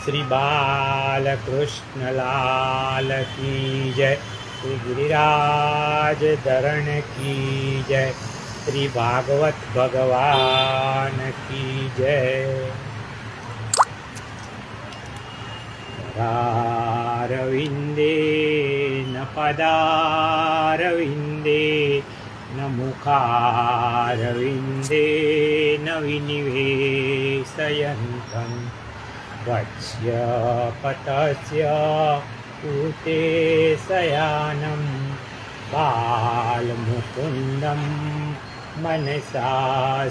श्री बालकृष्ण लाल की जय। श्री गिरिराज धरण की जय। श्री भागवत भगवान की जय। पदारविंदे न पदारविंदे न मुखारविंदे न विनिवेशयन्तं वत्स्य पतस्य ऊते शयानं बालमुकुन्दं मनसा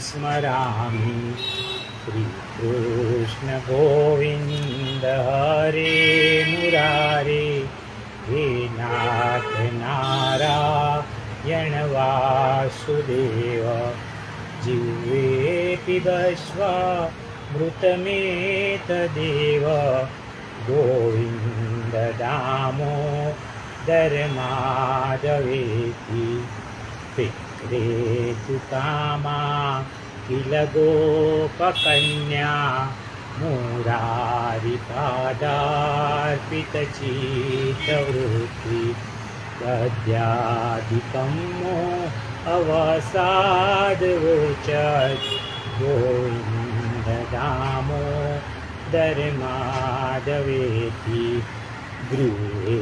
स्मरामि। श्रीकृष्ण गोविंद हरे मुरारे हे नाथ नारायण वासुदेव। जिह्वे पिबस्व मृतमेतदेव गोविन्द दामोदर माधवेति। पित्रे तु कामा किल गोपकन्या मुरारिपादार्पितचित्तवृत्ति। दद्यादिकं नो अवसादवोचत् गोविन्द दामोदर माधवेति। गृहे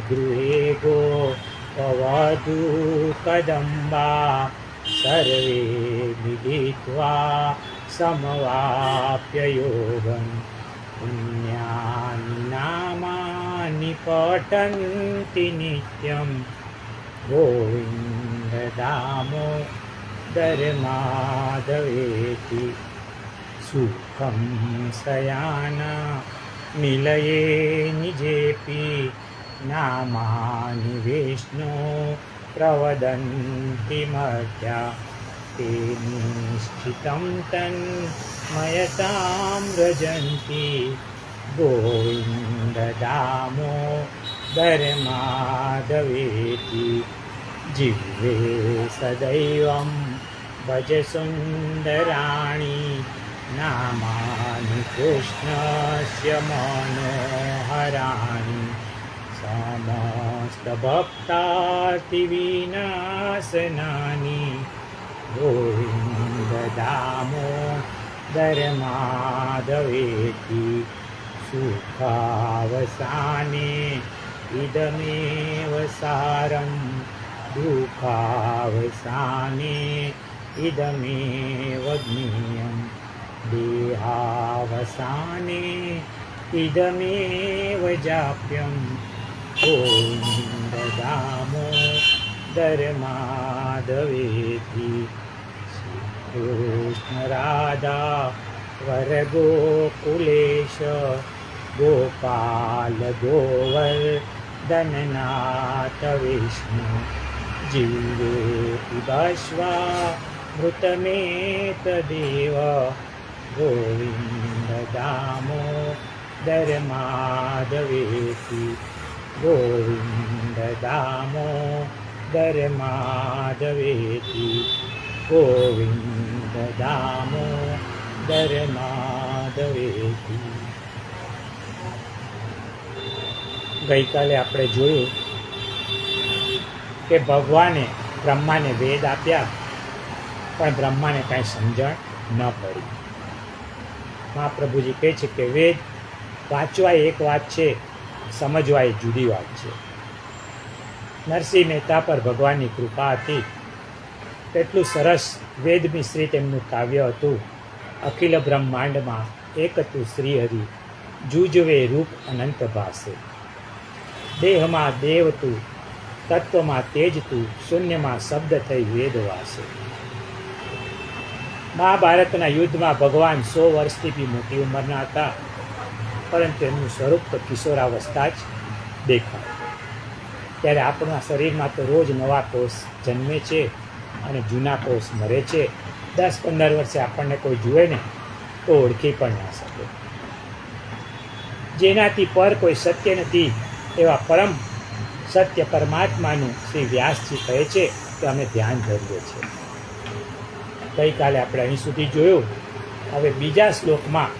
गृहे गोपवधू कदम्बा सर्वे मिलित्वा समवाप्य योगं। पुण्यानि नामानि पठन्ति नित्यं गोविन्द दामोदर माधवेति। सुखं शयाना निलये निजेपि नामानि विष्णो प्रवदन्ति मर्त्या। ते निश्चितं तन्मयतां व्रजन्ति गोविन्द दामोदर माधवेति। जिह्वे सदैवं भज सुन्दराणि नामानि कृष्णस्य मनोहराणि। समस्तभक्तार्तिविनाशनानि गोविन्द दामोदर माधवेति। सुखावसाने इदमेव सारं दुःखावसाने इदमेव ज्ञेयं। देहावसाने इदमेव जाप्यं गोविन्द दामोदर माधवेति। श्रीकृष्ण राधा वरगोकुलेश गोपाल गोवर्धननाथ विष्णु। जिह्वे पिबस्व मृतमेतदेव गोविन्द दामोदर माधवेति। गोविन्द दामोदर माधवेति। गोविन्द दामोदर माधवेति। ગઈકાલે આપણે જોયું કે ભગવાને બ્રહ્માને વેદ આપ્યા પણ બ્રહ્માને કાંઈ સમજણ ન પડી. મહાપ્રભુજી કહે છે કે વેદ વાંચવા એક વાત છે, સમજવા એ જુદી વાત છે. નરસિંહ મહેતા પર ભગવાનની કૃપા હતી. કેટલું સરસ વેદ મિશ્રિત એમનું કાવ્ય હતું. અખિલ બ્રહ્માંડમાં એક તું શ્રીહરિ, જુજવે રૂપ અનંત ભાસે. દેહમાં દેવ તું, તત્વમાં તેજ તું, શૂન્યમાં શબ્દ થઈ વેદ વાસે. મહાભારતના યુદ્ધમાં ભગવાન 100 વર્ષથી બી મોટી ઉંમરના હતા, પરંતુ એમનું સ્વરૂપ તો કિશોરાવસ્થા જ દેખાય. ત્યારે આપણા શરીરમાં તો રોજ નવા કોષ જન્મે છે અને જૂના કોષ મરે છે. 10-15 વર્ષે આપણને કોઈ જુએ ને તો ઓળખી પણ ના શકે. જેનાથી પર કોઈ સત્ય નથી એવા પરમ સત્ય પરમાત્માનું શ્રી વ્યાસજી કહે છે કે અમે ધ્યાન ધરીએ છીએ. ગઈકાલે આપણે અહીં સુધી જોયું. હવે બીજા શ્લોકમાં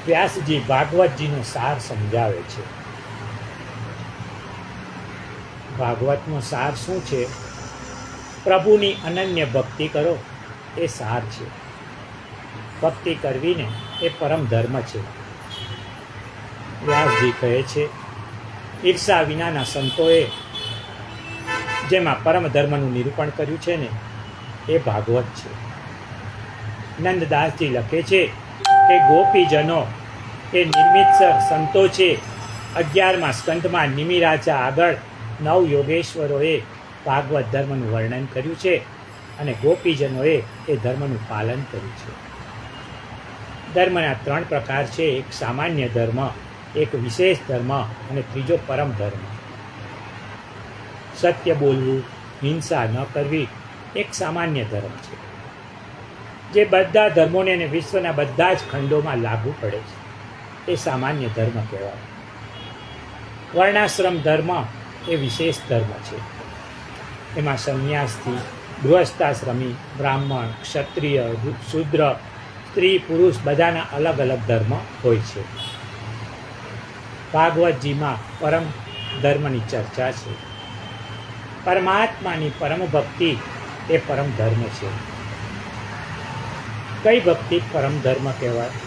વ્યાસજી ભાગવતજીનો સાર સમજાવે છે. ભાગવતનો સાર શું છે? પ્રભુની અનન્ય ભક્તિ કરો એ સાર છે. ભક્તિ કરવીને એ પરમ ધર્મ છે. વ્યાસજી કહે છે, ઈર્ષા વિનાના સંતોએ જેમાં પરમ ધર્મનું નિરૂપણ કર્યું છે ને એ ભાગવત છે. નંદદાસજી લખે છે કે ગોપીજનો એ નિર્મિતસર સંતો છે. 11મા સ્કંધમાં નિમિરાજા આગળ 9 યોગેશ્વરોએ ભાગવત ધર્મનું વર્ણન કર્યું છે અને ગોપીજનોએ એ ધર્મનું પાલન કર્યું છે. ધર્મના 3 પ્રકાર છે. એક સામાન્ય ધર્મ, એક વિશેષ ધર્મ અને ત્રીજો પરમ ધર્મ. સત્ય બોલવું, હિંસા ન કરવી એક સામાન્ય ધર્મ છે, જે બધા ધર્મોને અને વિશ્વના બધા જ ખંડોમાં લાગુ પડે છે. એ સામાન્ય ધર્મ કહેવાય. વર્ણાશ્રમ ધર્મ એ વિશેષ ધર્મ છે. એમાં સંન્યાસથી ગૃહસ્થાશ્રમી, બ્રાહ્મણ, ક્ષત્રિય, શૂદ્ર, સ્ત્રી, પુરુષ બધાના અલગ અલગ ધર્મ હોય છે. ભાગવતજીમાં પરમ ધર્મની ચર્ચા છે. પરમાત્માની પરમ ભક્તિ એ પરમ ધર્મ છે. કઈ ભક્તિ પરમ ધર્મ કહેવાય?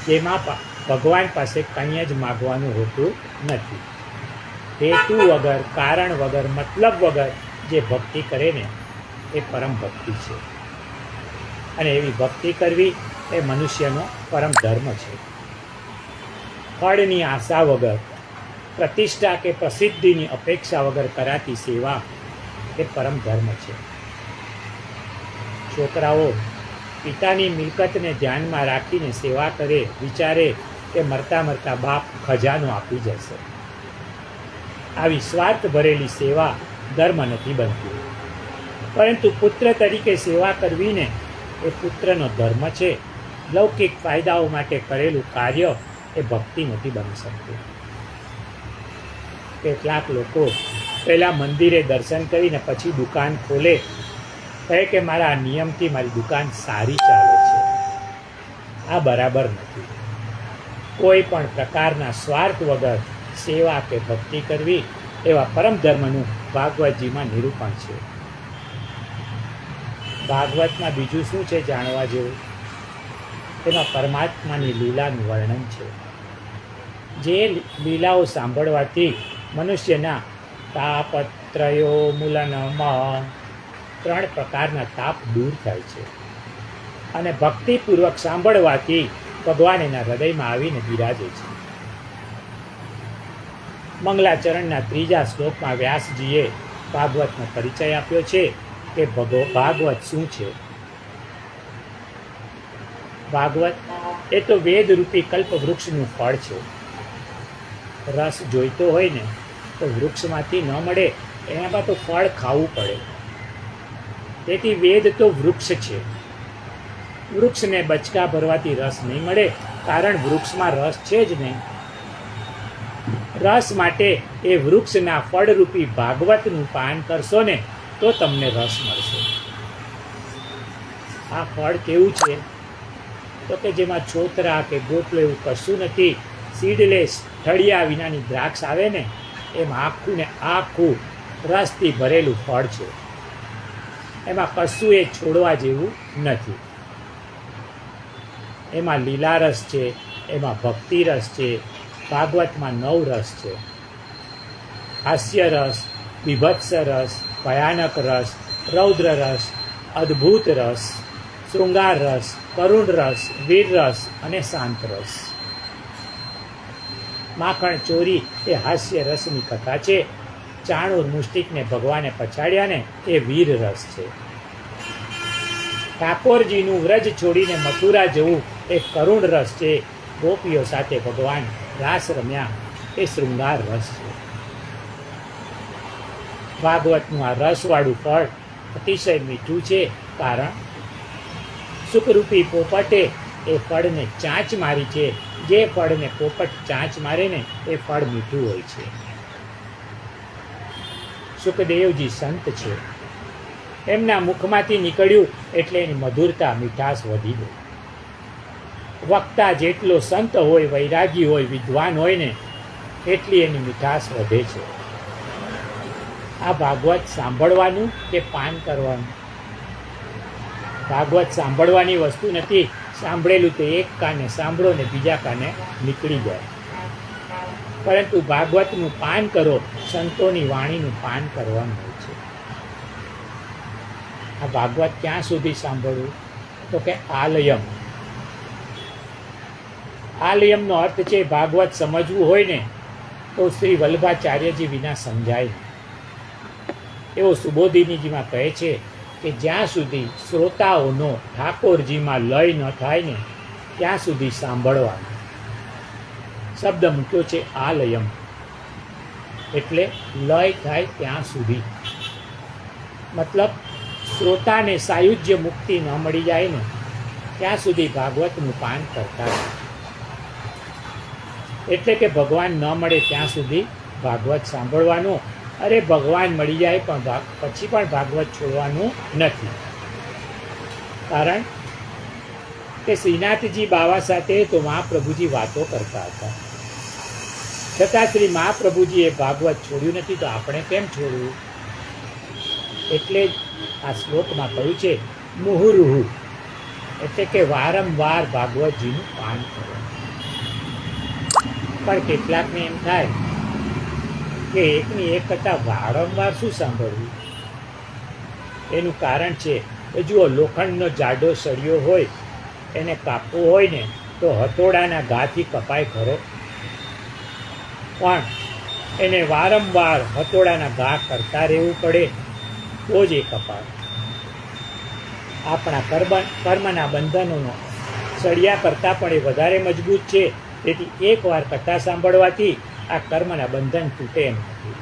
જેમાં ભગવાન પાસે કંઈ જ માગવાનું હોતું નથી. હેતુ વગર, કારણ વગર, મતલબ વગર જે ભક્તિ કરે ને એ પરમ ભક્તિ છે. અને એવી ભક્તિ કરવી એ મનુષ્યનો પરમ ધર્મ છે. ફળની આશા વગર, પ્રતિષ્ઠા કે પ્રસિદ્ધિની અપેક્ષા વગર કરાતી સેવા એ પરમ ધર્મ છે. છોકરાઓ પિતાની મિલકતને ધ્યાનમાં રાખીને સેવા કરે, વિચારે કે મરતા મરતા બાપ ખજાનો આપી જશે. આવી સ્વાર્થ ભરેલી સેવા ધર્મ નથી બનતી. પરંતુ પુત્ર તરીકે સેવા કરવીને એ પુત્રનો ધર્મ છે. લૌકિક ફાયદાઓ માટે કરેલું કાર્ય એ ભક્તિ નથી બની શકતું. કેટલાક લોકો પહેલાં મંદિરે દર્શન કરીને પછી દુકાન ખોલે, કહે કે મારા નિયમથી મારી દુકાન સારી ચાલે છે. આ બરાબર નથી. કોઈ પણ પ્રકારના સ્વાર્થ વગર સેવા કે ભક્તિ કરવી એવા પરમ ધર્મનું ભાગવતજીમાં નિરૂપણ છે. ભાગવતમાં બીજું શું છે જાણવા જેવું? તેમાં પરમાત્માની લીલાનું વર્ણન છે. જે લીલાઓ સાંભળવાથી મનુષ્યના તાપત્રયો મૂલનમાં 3 પ્રકારના તાપ દૂર થાય છે. અને ભક્તિપૂર્વક સાંભળવાથી ભગવાન એના હૃદયમાં આવીને બિરાજે છે. મંગલાચરણના 3જા શ્લોકમાં વ્યાસજીએ ભાગવતનો પરિચય આપ્યો છે કે ભાગવત શું છે. ભાગવત એ તો વેદરૂપી કલ્પવૃક્ષનું ફળ છે. રસ જોઈતો હોય ને તો વૃક્ષમાંથી ન મળે, એનામાં તો ફળ ખાવું પડે. તેથી વેદ તો વૃક્ષ છે. વૃક્ષને બચકા ભરવાથી રસ નહીં મળે, કારણ વૃક્ષમાં રસ છે જ નહીં. રસ માટે એ વૃક્ષના ફળરૂપી ભાગવતનું પાન કરશો ને તો તમને રસ મળશે. આ ફળ કેવું છે? તો કે જેમાં છોતરા કે ગોટલો એવું કશું નથી. સીડલેસ, ઠળિયા વિનાની દ્રાક્ષ આવે ને એમાં આખું ને આખું રસથી ભરેલું ફળ છે. એમાં કશું એ છોડવા જેવું નથી. એમાં લીલા રસ છે, એમાં ભક્તિ રસ છે. ભાગવતમાં 9 રસ છે. હાસ્ય રસ, બીભત્સ રસ, ભયાનક રસ, રૌદ્ર રસ, અદ્ભુત રસ, શૃંગાર રસ, કરુણ રસ, વીર રસ અને શાંત રસ. માખણ ચોરી એ હાસ્ય રસની કથા છે. ચાણૂર મુષ્ટિકને ભગવાને પછાડ્યા ને એ વીર રસ છે. ઠાકોરજીનું વ્રજ છોડીને મથુરા જવું એ કરુણ રસ છે. ગોપીઓ સાથે ભગવાન રાસ રમ્યા એ શૃંગાર રસ છે. ભાગવતનું આ રસવાળું ફળ અતિશય મીઠું છે, કારણ સુખરૂપી પોપટે એ ફળને ચાંચ મારી છે. જે ફળને પોપટ ચાંચ મારે ને એ ફળ મીઠું હોય છે. સુખદેવજી સંત છે. એમના મુખમાંથી નીકળ્યું એટલે એની મધુરતા, મીઠાશ વધી ગઈ. વક્તા જેટલો સંત હોય, વૈરાગી હોય, વિદ્વાન હોય ને એટલી એની મીઠાશ વધે છે. આ ભાગવત સાંભળવાનું કે પાન કરવાનું? ભાગવત સાંભળવાની વસ્તુ નથી. સાંભળેલું તે એક કાને સાંભળો ને બીજા કાને નીકળી જાય. પરંતુ ભાગવતનું પાન કરો, સંતોની વાણીનું પાન કરવાનું હોય છે. આ ભાગવત ક્યાં સુધી સાંભળવું? તો કે આલયમ. આલયમનો અર્થ છે ભાગવત સમજવું હોય ને તો શ્રી વલ્લભાચાર્યજી વિના સમજાય. એવો સુબોધિનીજીમાં કહે છે કે જ્યાં સુધી શ્રોતાઓનો ઠાકોરજીમાં લય ન થાય ને ત્યાં સુધી સાંભળવાનું. શબ્દ મૂક્યો છે આલયમ, એટલે લય થાય ત્યાં સુધી. મતલબ શ્રોતાને સાયુજ્ય મુક્તિ ન મળી જાય ને ત્યાં સુધી ભાગવતનું પાન કરતા રહે. એટલે કે ભગવાન ન મળે ત્યાં સુધી ભાગવત સાંભળવાનું. અરે ભગવાન મળી જાય પણ પછી પણ ભાગવત છોડવાનું નથી. કારણ કે શ્રીનાથજી બાવા સાથે તો મહાપ્રભુજી વાતો કરતા હતા, છતાં શ્રી મહાપ્રભુજીએ ભાગવત છોડ્યું નથી, તો આપણે કેમ છોડવું? એટલે જ આ શ્લોકમાં કહ્યું છે મુહુરુહુ, એટલે કે વારંવાર ભાગવતજીનું પાન કરો. પણ કેટલાકને એમ થાય કે એકની એક કથા વારંવાર શું સાંભળવું? એનું કારણ છે કે જુઓ, લોખંડનો જાડો સળિયો હોય એને કાપવો હોય ને તો હથોડાના ઘાથી કપાય ખરો, પણ એને વારંવાર હથોડાના ઘા કરતા રહેવું પડે તો જ એ કપાય. આપણા કર્મના બંધનોનો સળિયા કરતાં પણ એ વધારે મજબૂત છે. તેથી એકવાર કથા સાંભળવાથી આ કર્મના બંધન તૂટે એમ નથી.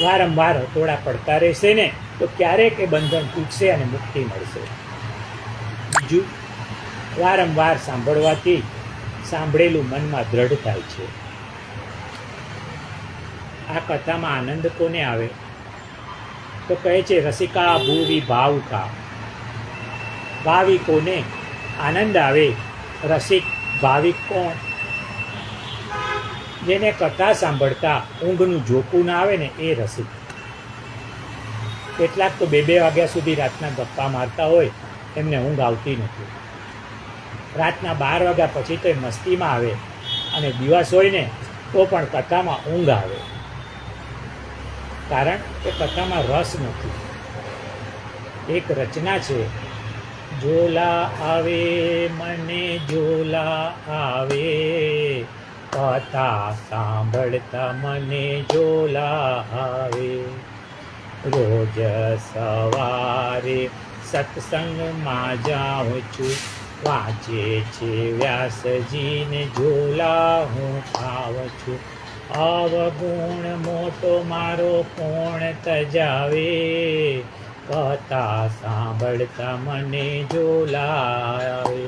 વારંવાર હથોડા પડતા રહેશે ને તો ક્યારેક એ બંધન તૂટશે અને મુક્તિ મળશે. બીજું, વારંવાર સાંભળવાથી સાંભળેલું મનમાં દ્રઢ થાય છે. આ કથામાં આનંદ કોને આવે? તો કહે છે રસિકા ભૂવિ ભાવુકા. ભાવિકોને આનંદ આવે. રસિક ભાવિક કોણ? જેને કથા સાંભળતા ઊંઘનું ઝોકું ના આવે ને એ રસિક. કેટલાક તો 2-2 વાગ્યા સુધી રાતના ગપ્પા મારતા હોય, એમને ઊંઘ આવતી નથી. રાતના 12 વાગ્યા પછી તો એ મસ્તીમાં આવે, અને દિવસ હોય ને તો પણ કથામાં ઊંઘ આવે. કારણ કે કથામાં રસ નથી. એક રચના છે, ઝોલા આવે મને ઝોલા આવે, કથા સાંભળતા મને ઝોલા આવે. રોજ સવારે સત્સંગમાં જાઉં છું, વાંચે છે વ્યાસજીને ઝોલા હું ખાઉં છું. અવગુણ મોટો મારો કોણ તજાવે, કથા સાંભળતા મને ઝોલા આવે.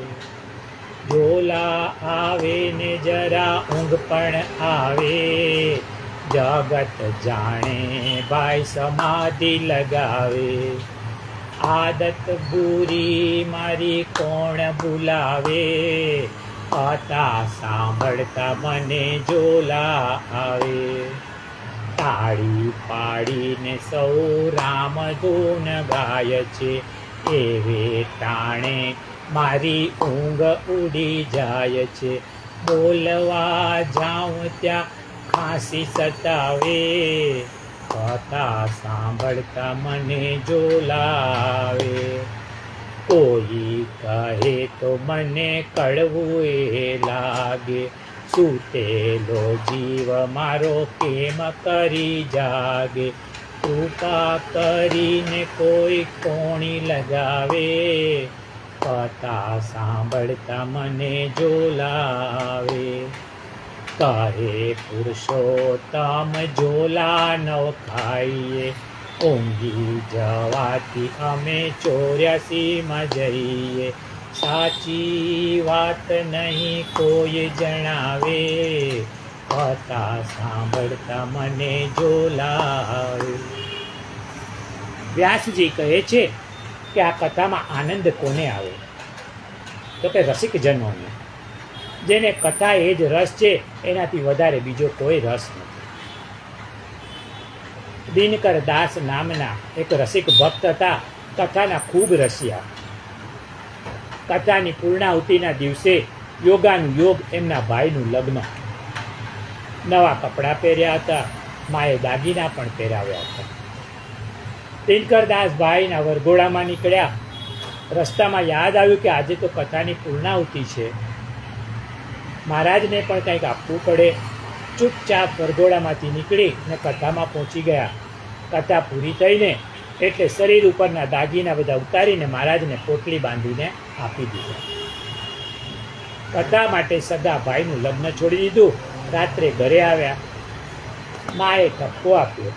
ઝોલા આવે ને જરા ઊંઘ પણ આવે, જગત જાણે ભાઈ સમાધિ લગાવે. આદત બુરી મારી કોણ ભૂલાવે, કથા સાંભળતા મને ઝોલા આવે. તાળી પાડીને સૌ રામધૂન ગાય છે, એવે ટાણે મારી ઊંઘ ઉડી જાય છે. બોલવા જાઉં ત્યાં ખાંસી સતાવે, કથા સાંભળતા મને ઝોલા આવે. કોઈ કહે તો મને કડવું એ લાગે, સૂતેલો જીવ મારો કેમ કરી જાગે. કૃપા કરીને કોઈ કોણી લગાવે, કથા સાંભળતા મને ઝોલા આવે. કહે પુરુષોત્તમ ઝોલા નવ ખાઈએ, ઊંઘી જવાથી અમે 84માં જઈએ. સાચી વાત નહીં કોઈ જણાવે, કથા સાંભળતા મને ઝોલા આવે. વ્યાસજી કહે છે કે આ કથામાં આનંદ કોને આવે? તો કે રસિકજનોને, જેને કથા એ જ રસ છે, એનાથી વધારે બીજો કોઈ રસ નથી. દિનકર દાસ નામના એક રસિક ભક્ત હતા, કથાના ખૂબ રસિયા. કથાની પૂર્ણાહુતિના દિવસે યોગાનું યોગ એમના ભાઈનું લગ્ન. નવા કપડાં પહેર્યા હતા, માએ દાગીના પણ પહેરાવ્યા હતા. દિનકરદાસ ભાઈના વરઘોડામાં નીકળ્યા. રસ્તામાં યાદ આવ્યું કે આજે તો કથાની પૂર્ણાહુતિ છે, મહારાજને પણ કંઈક આપવું પડે. ચૂપચાપ વરઘોડામાંથી નીકળી ને કથામાં પહોંચી ગયા. કથા પૂરી થઈને એટલે શરીર ઉપરના દાગીના બધા ઉતારીને મહારાજને પોટલી બાંધીને આપી દીધા. કથા માટે સગા ભાઈનું લગ્ન છોડી દીધું. રાત્રે ઘરે આવ્યા. માએ ઠપકો આપ્યો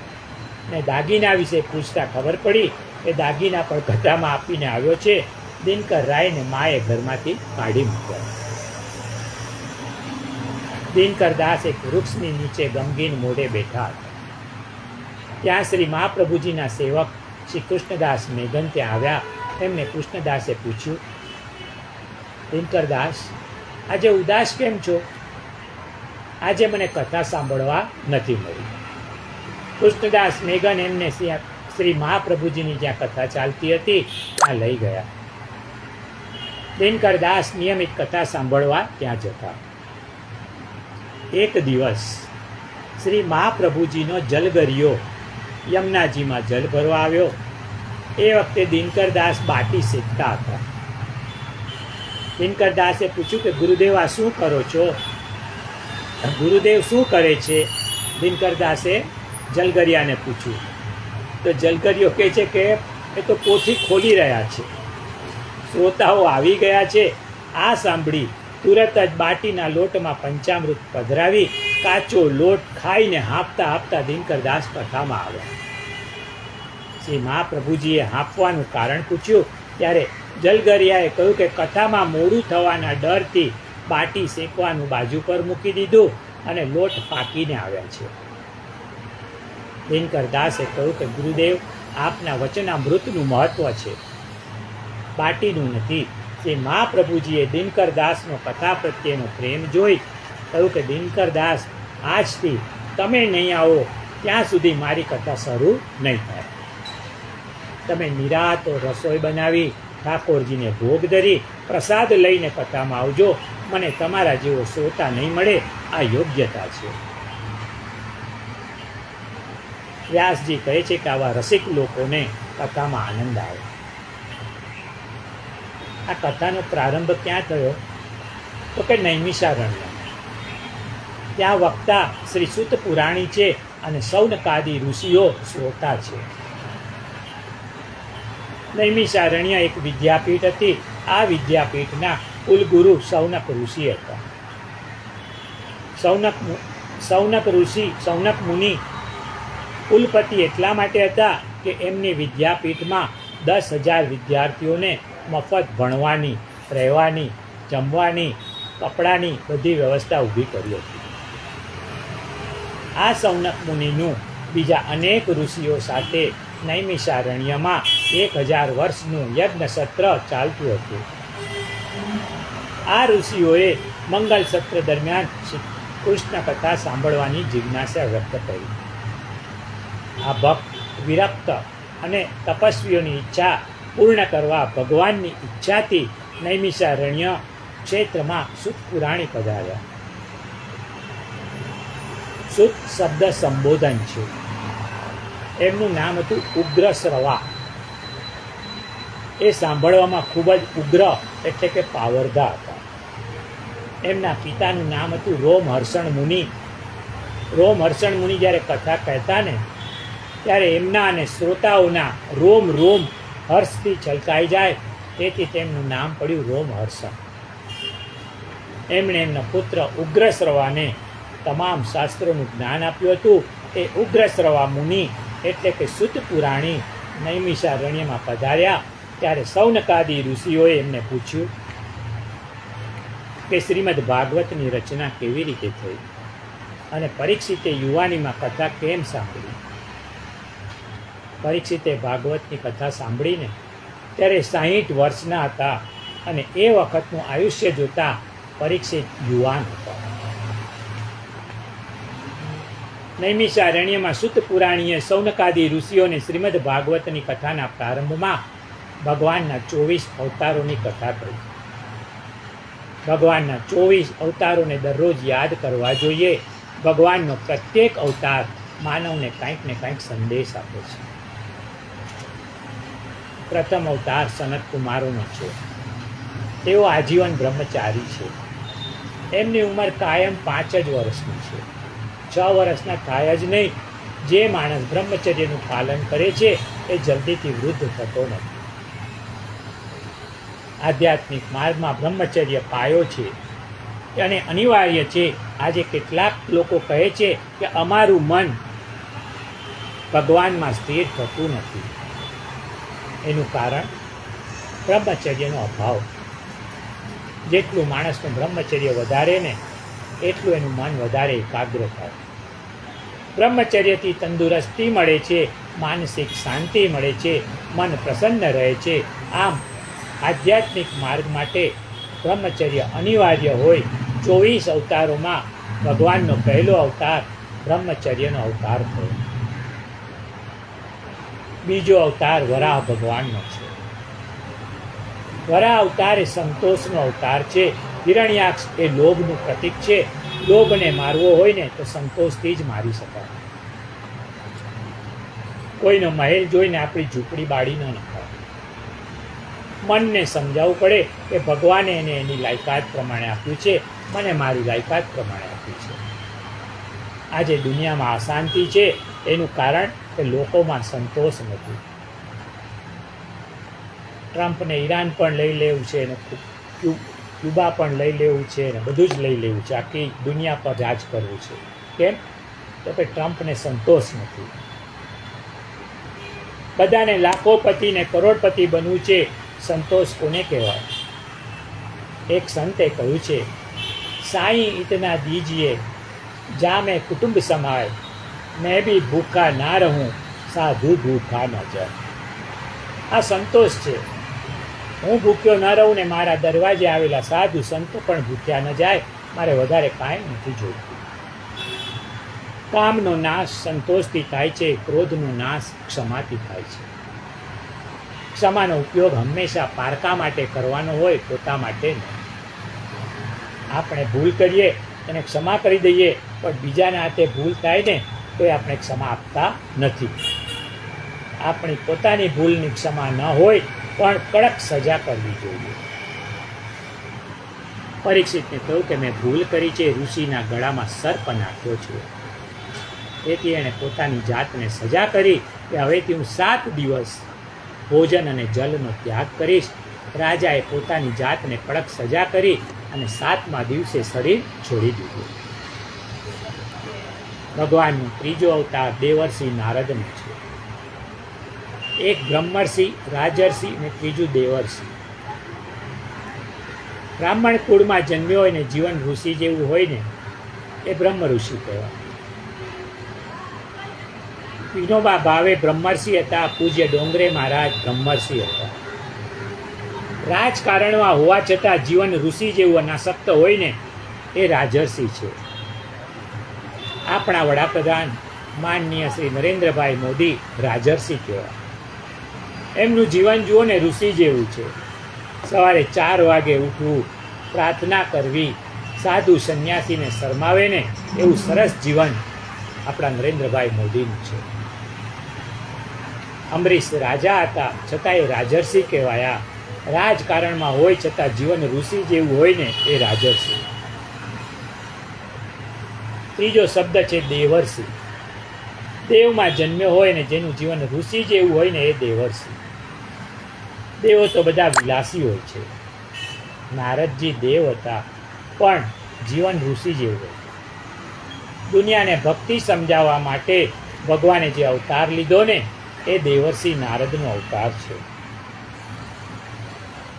ને દાગીના વિશે પૂછતા ખબર પડી કે દાગીના પણ કથામાં આપીને આવ્યો છે. દિનકર રાયને માએ ઘરમાંથી કાઢી મૂક્યા. દિનકર દાસ એક વૃક્ષની નીચે ગમગીન મોઢે બેઠા હતા. ત્યાં શ્રી મહાપ્રભુજીના સેવક શ્રી કૃષ્ણદાસ મેઘન ત્યાં આવ્યા. એમને કૃષ્ણદાસે પૂછ્યું, દિનકરદાસ, આજે ઉદાસ કેમ છો? આજે મને કથા સાંભળવા નથી મળી. કૃષ્ણદાસ મેઘન એમને શ્રી મહાપ્રભુજીની જ્યાં કથા ચાલતી હતી ત્યાં લઈ ગયા. દિનકરદાસ નિયમિત કથા સાંભળવા ત્યાં જતા. એક દિવસ શ્રી મહાપ્રભુજીનો જલગરિયો યમુનાજીમાં જલ ભરવા આવ્યો. એ વખતે દિનકરદાસ બાટી શેકતા હતા. દિનકરદાસે પૂછ્યું કે ગુરુદેવ, આ શું કરો છો? ગુરુદેવ શું કરે છે? દિનકરદાસે જલગરિયાને પૂછ્યું. તો જલગરિયો કહે છે કે એ તો પોથી ખોલી રહ્યા છે. શ્રોતાઓ આવી ગયા છે. આ સાંભળી તુરત જ બાટીના લોટમાં પંચામૃત પધરાવી કાચો લોટ ખાઈને હાંફતા હાંફતા દિનકરદાસ કથામાં આવ્યા. શ્રી મહાપ્રભુજીએ હાંફવાનું કારણ પૂછ્યું ત્યારે જલગરિયાએ કહ્યું કે કથામાં મોડું થવાના ડરથી બાટી શેકવાનું બાજુ પર મૂકી દીધું અને લોટ પાકીને આવ્યા છે. દિનકરદાસે કહ્યું કે ગુરુદેવ, આપના વચનામૃતનું મહત્વ છે, બાટીનું નથી. શ્રી મહાપ્રભુજીએ દિનકરદાસનો કથા પ્રત્યેનો પ્રેમ જોઈ કહ્યું કે દિનકરદાસ, આજથી તમે નહીં આવો ત્યાં સુધી મારી કથા શરૂ નહીં થાય. તમે નિરાતો રસોઈ બનાવી ઠાકોરજીને ભોગ ધરી પ્રસાદ લઈને કથામાં આવજો. મને તમારા જેવો શ્રોતા નહીં મળે, આ યોગ્યતા છે. વ્યાસજી કહે છે કે આવા રસિક લોકોને કથામાં આનંદ આવે. આ કથાનો પ્રારંભ ક્યાં થયો? તો કે નૈમિષારણ્ય. ત્યાં વક્તા શ્રી સુત પુરાણી છે અને સૌનકાદી ઋષિઓ શ્રોતા છે. નૈમિષારણ્ય એક વિદ્યાપીઠ હતી. આ વિદ્યાપીઠના કુલગુરુ સૌનક ઋષિ હતા. સૌનક મુનિ કુલપતિ એટલા માટે હતા કે એમની વિદ્યાપીઠમાં 10,000 વિદ્યાર્થીઓને મફત ભણવાની, રહેવાની, જમવાની, કપડાની બધી વ્યવસ્થા ઊભી કરી હતી. આ સૌનક મુનિનું બીજા અનેક ઋષિઓ સાથે નૈમિષારણ્યમાં 1000 વર્ષનું યજ્ઞ સત્ર ચાલતું હતું. આ ઋષિઓએ મંગલ સત્ર દરમિયાન કૃષ્ણ કથા સાંભળવાની જિજ્ઞાસા વ્યક્ત કરી. આ ભક્ત, વિરક્ત અને તપસ્વીઓની ઈચ્છા પૂર્ણ કરવા ભગવાનની ઈચ્છાથી નૈમિષારણ્ય ક્ષેત્રમાં સુત પુરાણી પધાર્યા. સુત શબ્દ સંબોધન છે. એમનું નામ હતું ઉગ્રશ્રવા. એ સાંભળવામાં ખૂબ જ ઉગ્ર એટલે કે પાવરધા હતા. એમના પિતાનું નામ હતું રોમહર્ષણ મુનિ. રોમહર્ષણ મુનિ જ્યારે કથા કહેતા ને ત્યારે એમના અને શ્રોતાઓના રોમ રોમ હર્ષથી છલકાઈ જાય, તેથી તેમનું નામ પડ્યું રોમહર્ષણ. એમણે એમના પુત્ર ઉગ્રશ્રવાને તમામ શાસ્ત્રોનું જ્ઞાન આપ્યું હતું. એ ઉગ્રશ્રવા મુનિ એટલે કે સુત પુરાણી નૈમિષારણ્યમાં પધાર્યા ત્યારે સૌનકાદી ઋષિઓએ એમને પૂછ્યું કે શ્રીમદ ભાગવતની રચના કેવી રીતે થઈ અને પરીક્ષિતે યુવાનીમાં કથા કેમ સાંભળી. પરીક્ષિતે ભાગવતની કથા સાંભળીને ત્યારે 60 વર્ષના હતા. અને એ વખતનું આયુષ્ય જોતા પરીક્ષિત યુવાન હતો. નૈમિષારણ્યમાં સુત પુરાણીએ સૌનકાદી ઋષિઓને શ્રીમદ ભાગવતની કથાના પ્રારંભમાં ભગવાનના 24 અવતારોની કથા કરી. ભગવાનના 24 અવતારોને દરરોજ યાદ કરવા જોઈએ. ભગવાનનો પ્રત્યેક અવતાર માનવને કંઈક ને કંઈક સંદેશ આપે છે. પ્રથમ અવતાર સનત કુમારોનો છે. તેઓ આજીવન બ્રહ્મચારી છે. એમની ઉંમર કાયમ 5 જ વર્ષની છે. 6 વર્ષના થાય જ નહીં. જે માણસ બ્રહ્મચર્યનું પાલન કરે છે એ જલ્દીથી વૃદ્ધ થતો નથી. આધ્યાત્મિક માર્ગમાં બ્રહ્મચર્ય પાયો છે અને અનિવાર્ય છે. આજે કેટલાક લોકો કહે છે કે અમારું મન ભગવાનમાં સ્થિર થતું નથી. એનું કારણ બ્રહ્મચર્યનો અભાવ. જેટલું માણસનું બ્રહ્મચર્ય વધારે ને એટલું એનું મન વધારે એકાગ્ર થાય. બ્રહ્મચર્યથી તંદુરસ્તી મળે છે, માનસિક શાંતિ મળે છે, મન પ્રસન્ન રહે છે. આમ આધ્યાત્મિક માર્ગ માટે બ્રહ્મચર્ય અનિવાર્ય હોય. 24 અવતારોમાં ભગવાનનો પહેલો અવતાર બ્રહ્મચર્યનો અવતાર થયો. બીજો અવતાર વરાહ ભગવાનનો છે. વરાહ અવતાર એ સંતોષનો અવતાર છે. હિરણ્યાક્ષ એ લોભનું પ્રતીક છે. લોભને મારવો હોય ને તો સંતોષથી જ મારી શકાય. કોઈનો મહેલ જોઈને આપણી ઝૂંપડી બાળી ન નખાય. મનને સમજાવવું પડે કે ભગવાને એને એની લાયકાત પ્રમાણે આપ્યું છે, મને મારી લાયકાત પ્રમાણે આપ્યું છે. આજે દુનિયામાં અશાંતિ છે એનું કારણ કે લોકોમાં સંતોષ નથી. ટ્રમ્પને ઈરાન પણ લઈ લેવું છે અને ક્યુબા પણ લઈ લેવું છે અને બધું જ લઈ લેવું છે. આખી દુનિયા પર રાજ કરવું છે. કેમ? તો કે ટ્રમ્પને સંતોષ નથી. બધાને લાખોપતિ ને કરોડપતિ બનવું છે. સંતોષ કોને કહેવાય? એક સંતે કહ્યું છે, સાईं इतना दीजिए जा मैं कुटुंब समाए, मैं भी भूखा ना रहूं, साधु भूखा न जाए. આ સંતોષ છે. હું ભૂખ્યો ન રહું ને મારા દરવાજે આવેલા સાધુ સંતો પણ ભૂખ્યા ન જાય. મારે વધારે કાંઈ નથી જોઈતું. કામનો નાશ સંતોષથી થાય છે. ક્રોધનો નાશ ક્ષમાથી થાય છે. ક્ષમાનો ઉપયોગ હંમેશા પારકા માટે કરવાનો હોય, પોતા માટે નહીં. આપણે ભૂલ કરીએ એને ક્ષમા કરી દઈએ, પણ બીજાના હાથે ભૂલ થાય ને તો આપણે ક્ષમા આપતા નથી. આપણી પોતાની ભૂલની ક્ષમા ન હોય પણ કડક સજા કરવી જોઈએ. પરીક્ષિતને કહ્યું કે મેં ભૂલ કરી છે, ઋષિના ગળામાં સર્પ નાખ્યો છે. તેથી એણે પોતાની જાતને સજા કરી કે હવેથી હું 7 દિવસ ભોજન અને જલનો ત્યાગ કરીશ. રાજાએ પોતાની જાતને કડક સજા કરી અને 7મા દિવસે શરીર છોડી દીધું. ભગવાનનો ત્રીજો અવતાર દેવર્ષિ નારદનો છે. એક બ્રહ્મર્ષિ, રાજર્ષિ અને ત્રીજું દેવર્ષિ. બ્રાહ્મણ કુળમાં જન્મ્યો હોય ને જીવન ઋષિ જેવું હોય ને એ બ્રહ્મ ઋષિ કહેવાય. વિનોબા ભાવે બ્રહ્મર્ષિ હતા. પૂજ્ય ડોંગરે મહારાજ બ્રહ્મર્ષિ હતા. રાજકારણમાં હોવા છતાં જીવન ઋષિ જેવું અનાસક્ત હોય ને એ રાજર્ષિ છે. આપણા વડાપ્રધાન માનનીય શ્રી નરેન્દ્રભાઈ મોદી રાજર્ષિ કહેવાય. એમનું જીવન જુઓ ને ઋષિ જેવું છે. સવારે 4 વાગે ઉઠવું, પ્રાર્થના કરવી, સાધુ સંન્યાસીને શરમાવે ને એવું સરસ જીવન આપણા નરેન્દ્રભાઈ મોદીનું છે. અમરીશ રાજા હતા છતાં એ રાજર્ષિ કહેવાયા. રાજકારણમાં હોય છતાં જીવન ઋષિ જેવું હોય ને એ રાજર્ષિ. ત્રીજો શબ્દ છે દેવર્ષિ. દેવમાં જન્મ્યો હોય ને જેનું જીવન ઋષિ જેવું હોય ને એ દેવર્ષિ. દેવો તો બધા વિલાસી હોય છે. નારદજી દેવ હતા પણ જીવન ઋષિ જેવું હોય. દુનિયાને ભક્તિ સમજાવવા માટે ભગવાને જે અવતાર લીધો ને એ દેવર્ષિ નારદનો અવતાર છે.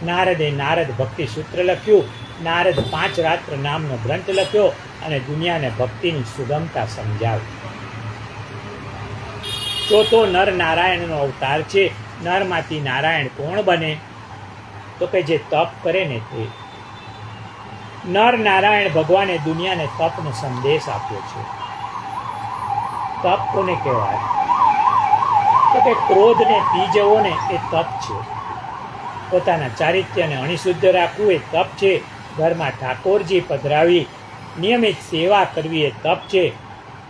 નારદે નારદ ભક્તિ સૂત્ર લખ્યું. નારદ 5 રાત્ર નામનો ગ્રંથ લખ્યો અને દુનિયાને ભક્તિની સુગમતા સમજાવી. ચોથો નર નારાયણનો અવતાર છે. નરમાંથી નારાયણ કોણ બને? તો કે જે તપ કરે ને તે. નર નારાયણ ભગવાને દુનિયાને તપનો સંદેશ આપ્યો છે. તપ કોને કહેવાય? તો કે ક્રોધને પી જવો ને એ તપ છે. પોતાના ચારિત્ર્યને અણિશુદ્ધ રાખવું એ તપ છે. ઘરમાં ઠાકોરજી પધરાવી નિયમિત સેવા કરવી એ તપ છે.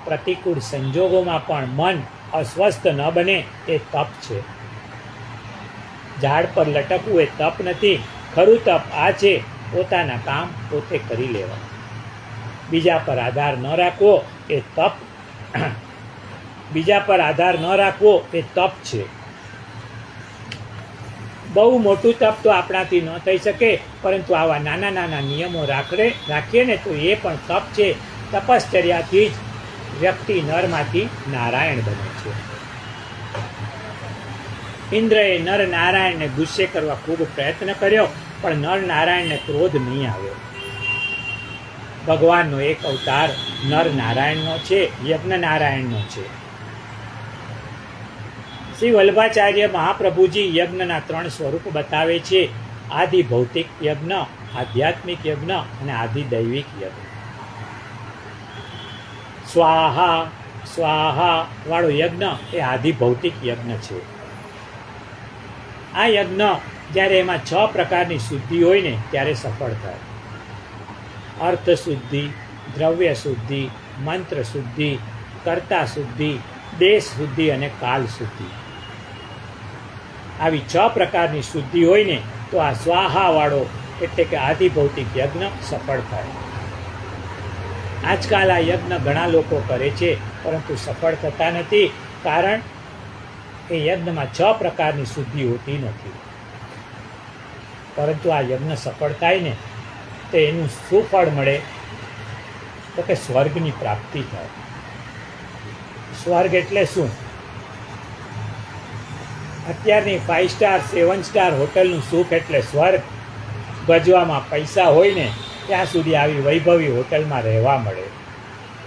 પ્રતિકૂળ સંજોગોમાં પણ મન અસ્વસ્થ ન બને એ તપ છે. ઝાડ પર લટકવું એ તપ નથી. ખરું તપ આ છે, પોતાના કામ પોતે કરી લેવા. બીજા પર આધાર ન રાખવો એ તપ એ તપ છે. બહુ મોટું તપ તો આપણાથી ન થઈ શકે, પરંતુ આવા નાના નાના નિયમો રાખીએ ને તો એ પણ તપ છે. તપશ્ચર્યાથી જ વ્યક્તિ નરમાંથી નારાયણ બને છે. ઇન્દ્રએ નર નારાયણને ગુસ્સે કરવા ખૂબ પ્રયત્ન કર્યો, પણ નર નારાયણને ક્રોધ નહીં આવ્યો. ભગવાનનો એક અવતાર નર નારાયણનો છે, યજ્ઞ નારાયણનો છે. શ્રી વલ્લભાચાર્ય મહાપ્રભુજી યજ્ઞના 3 સ્વરૂપ બતાવે છે: આદિ ભૌતિક યજ્ઞ, આધ્યાત્મિક યજ્ઞ અને આદિ દૈવિક યજ્ઞ. સ્વાહા સ્વાહા વાળો યજ્ઞ એ આદિ ભૌતિક યજ્ઞ છે. આ યજ્ઞ જ્યારે એમાં 6 પ્રકારની શુદ્ધિ હોય ને ત્યારે સફળ થાય. અર્થ શુદ્ધિ, દ્રવ્ય શુદ્ધિ, મંત્ર શુદ્ધિ, કર્તા શુદ્ધિ, દેશ શુદ્ધિ અને કાલ શુદ્ધિ. આવી 6 પ્રકારની શુદ્ધિ હોય ને તો આ સ્વાહાવાળો એટલે કે આદિ ભૌતિક યજ્ઞ સફળ થાય. આજકાલ આ યજ્ઞ ઘણા લોકો કરે છે, પરંતુ સફળ થતા નથી. કારણ એ યજ્ઞમાં 6 પ્રકારની શુદ્ધિ હોતી નથી. પરંતુ આ યજ્ઞ સફળ થાય ને તો એનું શું ફળ મળે? તો કે સ્વર્ગની પ્રાપ્તિ થાય. સ્વર્ગ એટલે શું? અત્યારની 5 સ્ટાર 7 સ્ટાર હોટલનું સુખ એટલે સ્વર્ગ. ગજવામાં પૈસા હોય ને ત્યાં સુધી આવી વૈભવી હોટલમાં રહેવા મળે.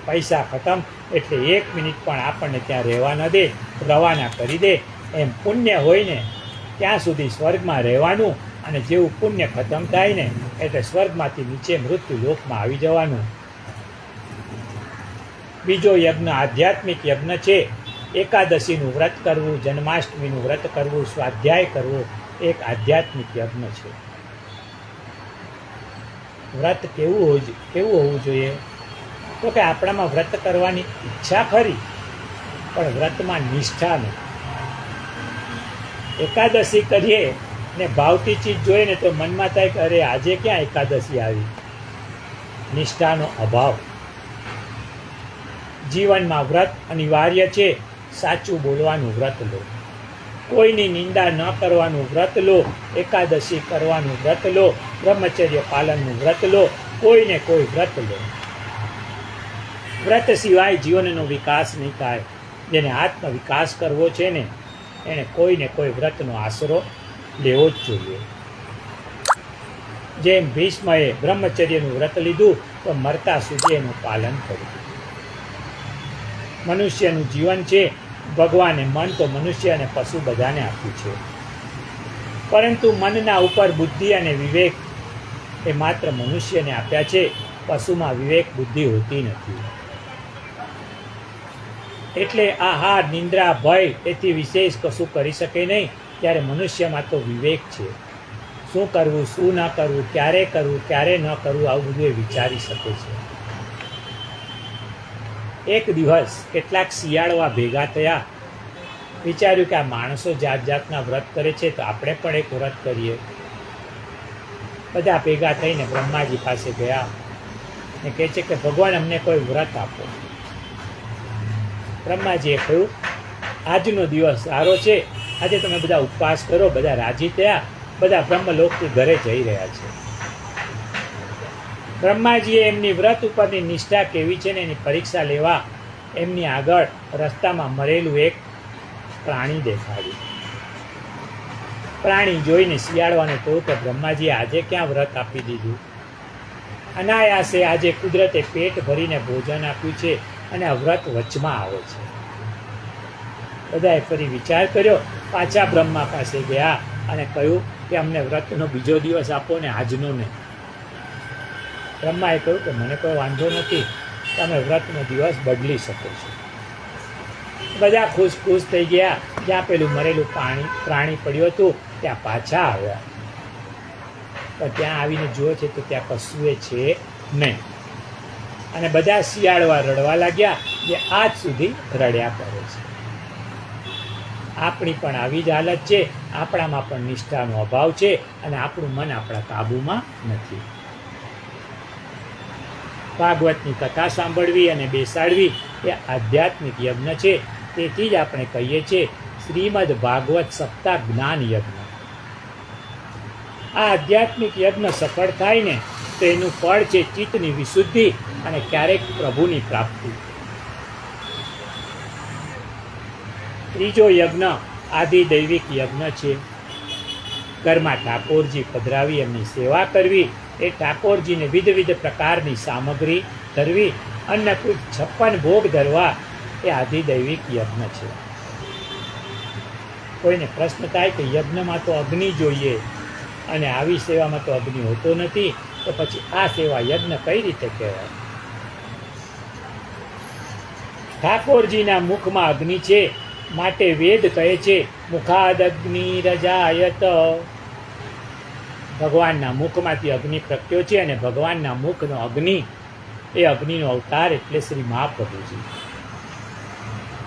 પૈસા ખતમ એટલે 1 મિનિટ પણ આપણને ત્યાં રહેવા ન દે, રવાના કરી દે. એમ પુણ્ય હોય ને ત્યાં સુધી સ્વર્ગમાં રહેવાનું, અને જેવું પુણ્ય ખતમ થાય ને એટલે સ્વર્ગમાંથી નીચે મૃત્યુ લોકમાં આવી જવાનું. બીજો યજ્ઞ આધ્યાત્મિક યજ્ઞ છે. એકાદશીનું વ્રત કરવું, જન્માષ્ટમીનું વ્રત કરવું, સ્વાધ્યાય કરવું એક આધ્યાત્મિક યજ્ઞ છે. વ્રત કેવું હોવું જોઈએ? તો કે આપણામાં વ્રત કરવાની ઈચ્છા ખરી, પણ વ્રતમાં નિષ્ઠા નથી. એકાદશી કરીએ ને ભાવતી ચીજ જોઈએ ને તો મનમાં થાય કે અરે આજે ક્યાં એકાદશી આવી. નિષ્ઠાનો અભાવ. જીવનમાં વ્રત અનિવાર્ય છે. સાચું બોલવાનું વ્રત લો, કોઈની નિંદા ન કરવાનું વ્રત લો, એકાદશી કરવાનું વ્રત લો, બ્રહ્મચર્ય પાલનનું વ્રત લો, કોઈને કોઈ વ્રત લો. વ્રત સિવાય જીવનનો વિકાસ નહીં થાય. જેને આત્મ વિકાસ કરવો છે ને એણે કોઈને કોઈ વ્રતનો આશરો લેવો જ જોઈએ. જેમ ભીષ્મએ બ્રહ્મચર્યનું વ્રત લીધું તો મરતા સુધી એનું પાલન કર્યું. મનુષ્યનું જીવન છે. ભગવાને મન તો મનુષ્ય અને પશુ બધાને આપ્યું છે, પરંતુ મનના ઉપર બુદ્ધિ અને વિવેક એ માત્ર મનુષ્યને આપ્યા છે. પશુમાં વિવેક બુદ્ધિ હોતી નથી. એટલે આહાર, નિંદ્રા, ભય એથી વિશેષ કશું કરી શકે નહીં. ત્યારે મનુષ્યમાં તો વિવેક છે. શું કરવું, શું ન કરવું, ક્યારે કરવું, ક્યારે ન કરવું, આવું બધું એ વિચારી શકે છે. એક દિવસ કેટલાક શિયાળવા ભેગા થયા. વિચાર્યું કે આ માણસો જાત જાતના વ્રત કરે છે તો આપણે પણ એક વ્રત કરીએ. બધા ભેગા થઈને બ્રહ્માજી પાસે ગયા ને કહે છે કે ભગવાન અમને કોઈ વ્રત આપો. બ્રહ્માજીએ કહ્યું આજનો દિવસ સારો છે, આજે તમે બધા ઉપવાસ કરો. બધા રાજી થયા. બધા બ્રહ્મલોકથી ઘરે જઈ રહ્યા છે. બ્રહ્માજીએ એમની વ્રત ઉપરની નિષ્ઠા કેવી છે ને એની પરીક્ષા લેવા એમની આગળ રસ્તામાં મરેલું એક પ્રાણી દેખાડ્યું. પ્રાણી જોઈને શિયાળવાને કહ્યું કે બ્રહ્માજીએ આજે ક્યાં વ્રત આપી દીધું. અનાયાસે આજે કુદરતે પેટ ભરીને ભોજન આપ્યું છે અને આ વ્રત વચમાં આવે છે. બધાએ ફરી વિચાર કર્યો. પાછા બ્રહ્મા પાસે ગયા અને કહ્યું કે અમને વ્રતનો બીજો દિવસ આપો ને આજનો ને. બ્રહ્માએ કહ્યું કે મને કોઈ વાંધો નથી, તમે વ્રતનો દિવસ બદલી શકો છો. બધા ખુશ ખુશ થઈ ગયા. જ્યાં પેલું મરેલું પ્રાણી પડ્યું હતું ત્યાં પાછા આવ્યા, પણ ત્યાં આવીને જુએ છે તો ત્યાં કશું છે નહીં. અને બધા શિયાળવા રડવા લાગ્યા, જે આજ સુધી રડ્યા કરે છે. આપણી પણ આવી જ હાલત છે. આપણામાં પણ નિષ્ઠાનો અભાવ છે અને આપણું મન આપણા કાબૂમાં નથી. ભાગવતની કથા સાંભળવી અને બેસાડવી એ આધ્યાત્મિક યજ્ઞ છે. તેથી જ આપણે કહીએ છીએ શ્રીમદ ભાગવત સપ્તાહ જ્ઞાન યજ્ઞ. આ આધ્યાત્મિક યજ્ઞ સફળ થાય ને તો એનું ફળ છે ચિત્તની વિશુદ્ધિ અને ક્યારેક પ્રભુની પ્રાપ્તિ. ત્રીજો યજ્ઞ આદિદૈવિક યજ્ઞ છે. ઘરમાં ઠાકોરજી પધરાવી એમની સેવા કરવી, એ ઠાકોરજીને વિવિધ પ્રકારની સામગ્રી ધરવી, અન્નકૂટ 56 ભોગ ધરવા, એ આદિદૈવિક યજ્ઞ છે. કોઈને પ્રશ્ન થાય કે યજ્ઞમાં તો અગ્નિ જોઈએ અને આવી સેવામાં તો અગ્નિ હોતો નથી, તો પછી આ સેવા યજ્ઞ કઈ રીતે કહેવાય? ઠાકોરજીના મુખમાં અગ્નિ છે, માટે વેદ કહે છે મુખાદગ્નિ રજાયત. ભગવાનના મુખમાંથી અગ્નિ પ્રગટ્યો છે અને ભગવાનના મુખનો અગ્નિ એ અગ્નિનો અવતાર એટલે શ્રી મહાપ્રભુજી.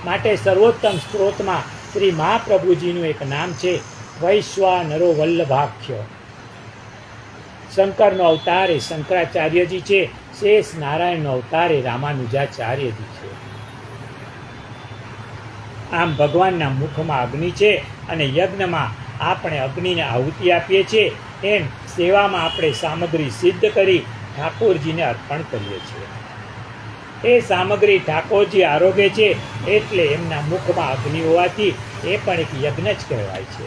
માટે સર્વોત્તમ સ્ત્રોતમાં શ્રી મહાપ્રભુજીનું એક નામ છે વૈશ્વાનરો વલ્લભાખ્ય. શંકરનો અવતાર એ શંકરાચાર્યજી છે. શેષ નારાયણનો અવતાર એ રામાનુજાચાર્યજી છે. આમ ભગવાનના મુખમાં અગ્નિ છે અને યજ્ઞમાં આપણે અગ્નિને આહુતિ આપીએ છીએ, એમ સેવામાં આપણે સામગ્રી સિદ્ધ કરી ઠાકોરજીને અર્પણ કરીએ છીએ. એ સામગ્રી ઠાકોરજી આરોગે છે, એટલે એમના મુખમાં અગ્નિ હોવાથી એ પણ એક યજ્ઞ જ કહેવાય છે.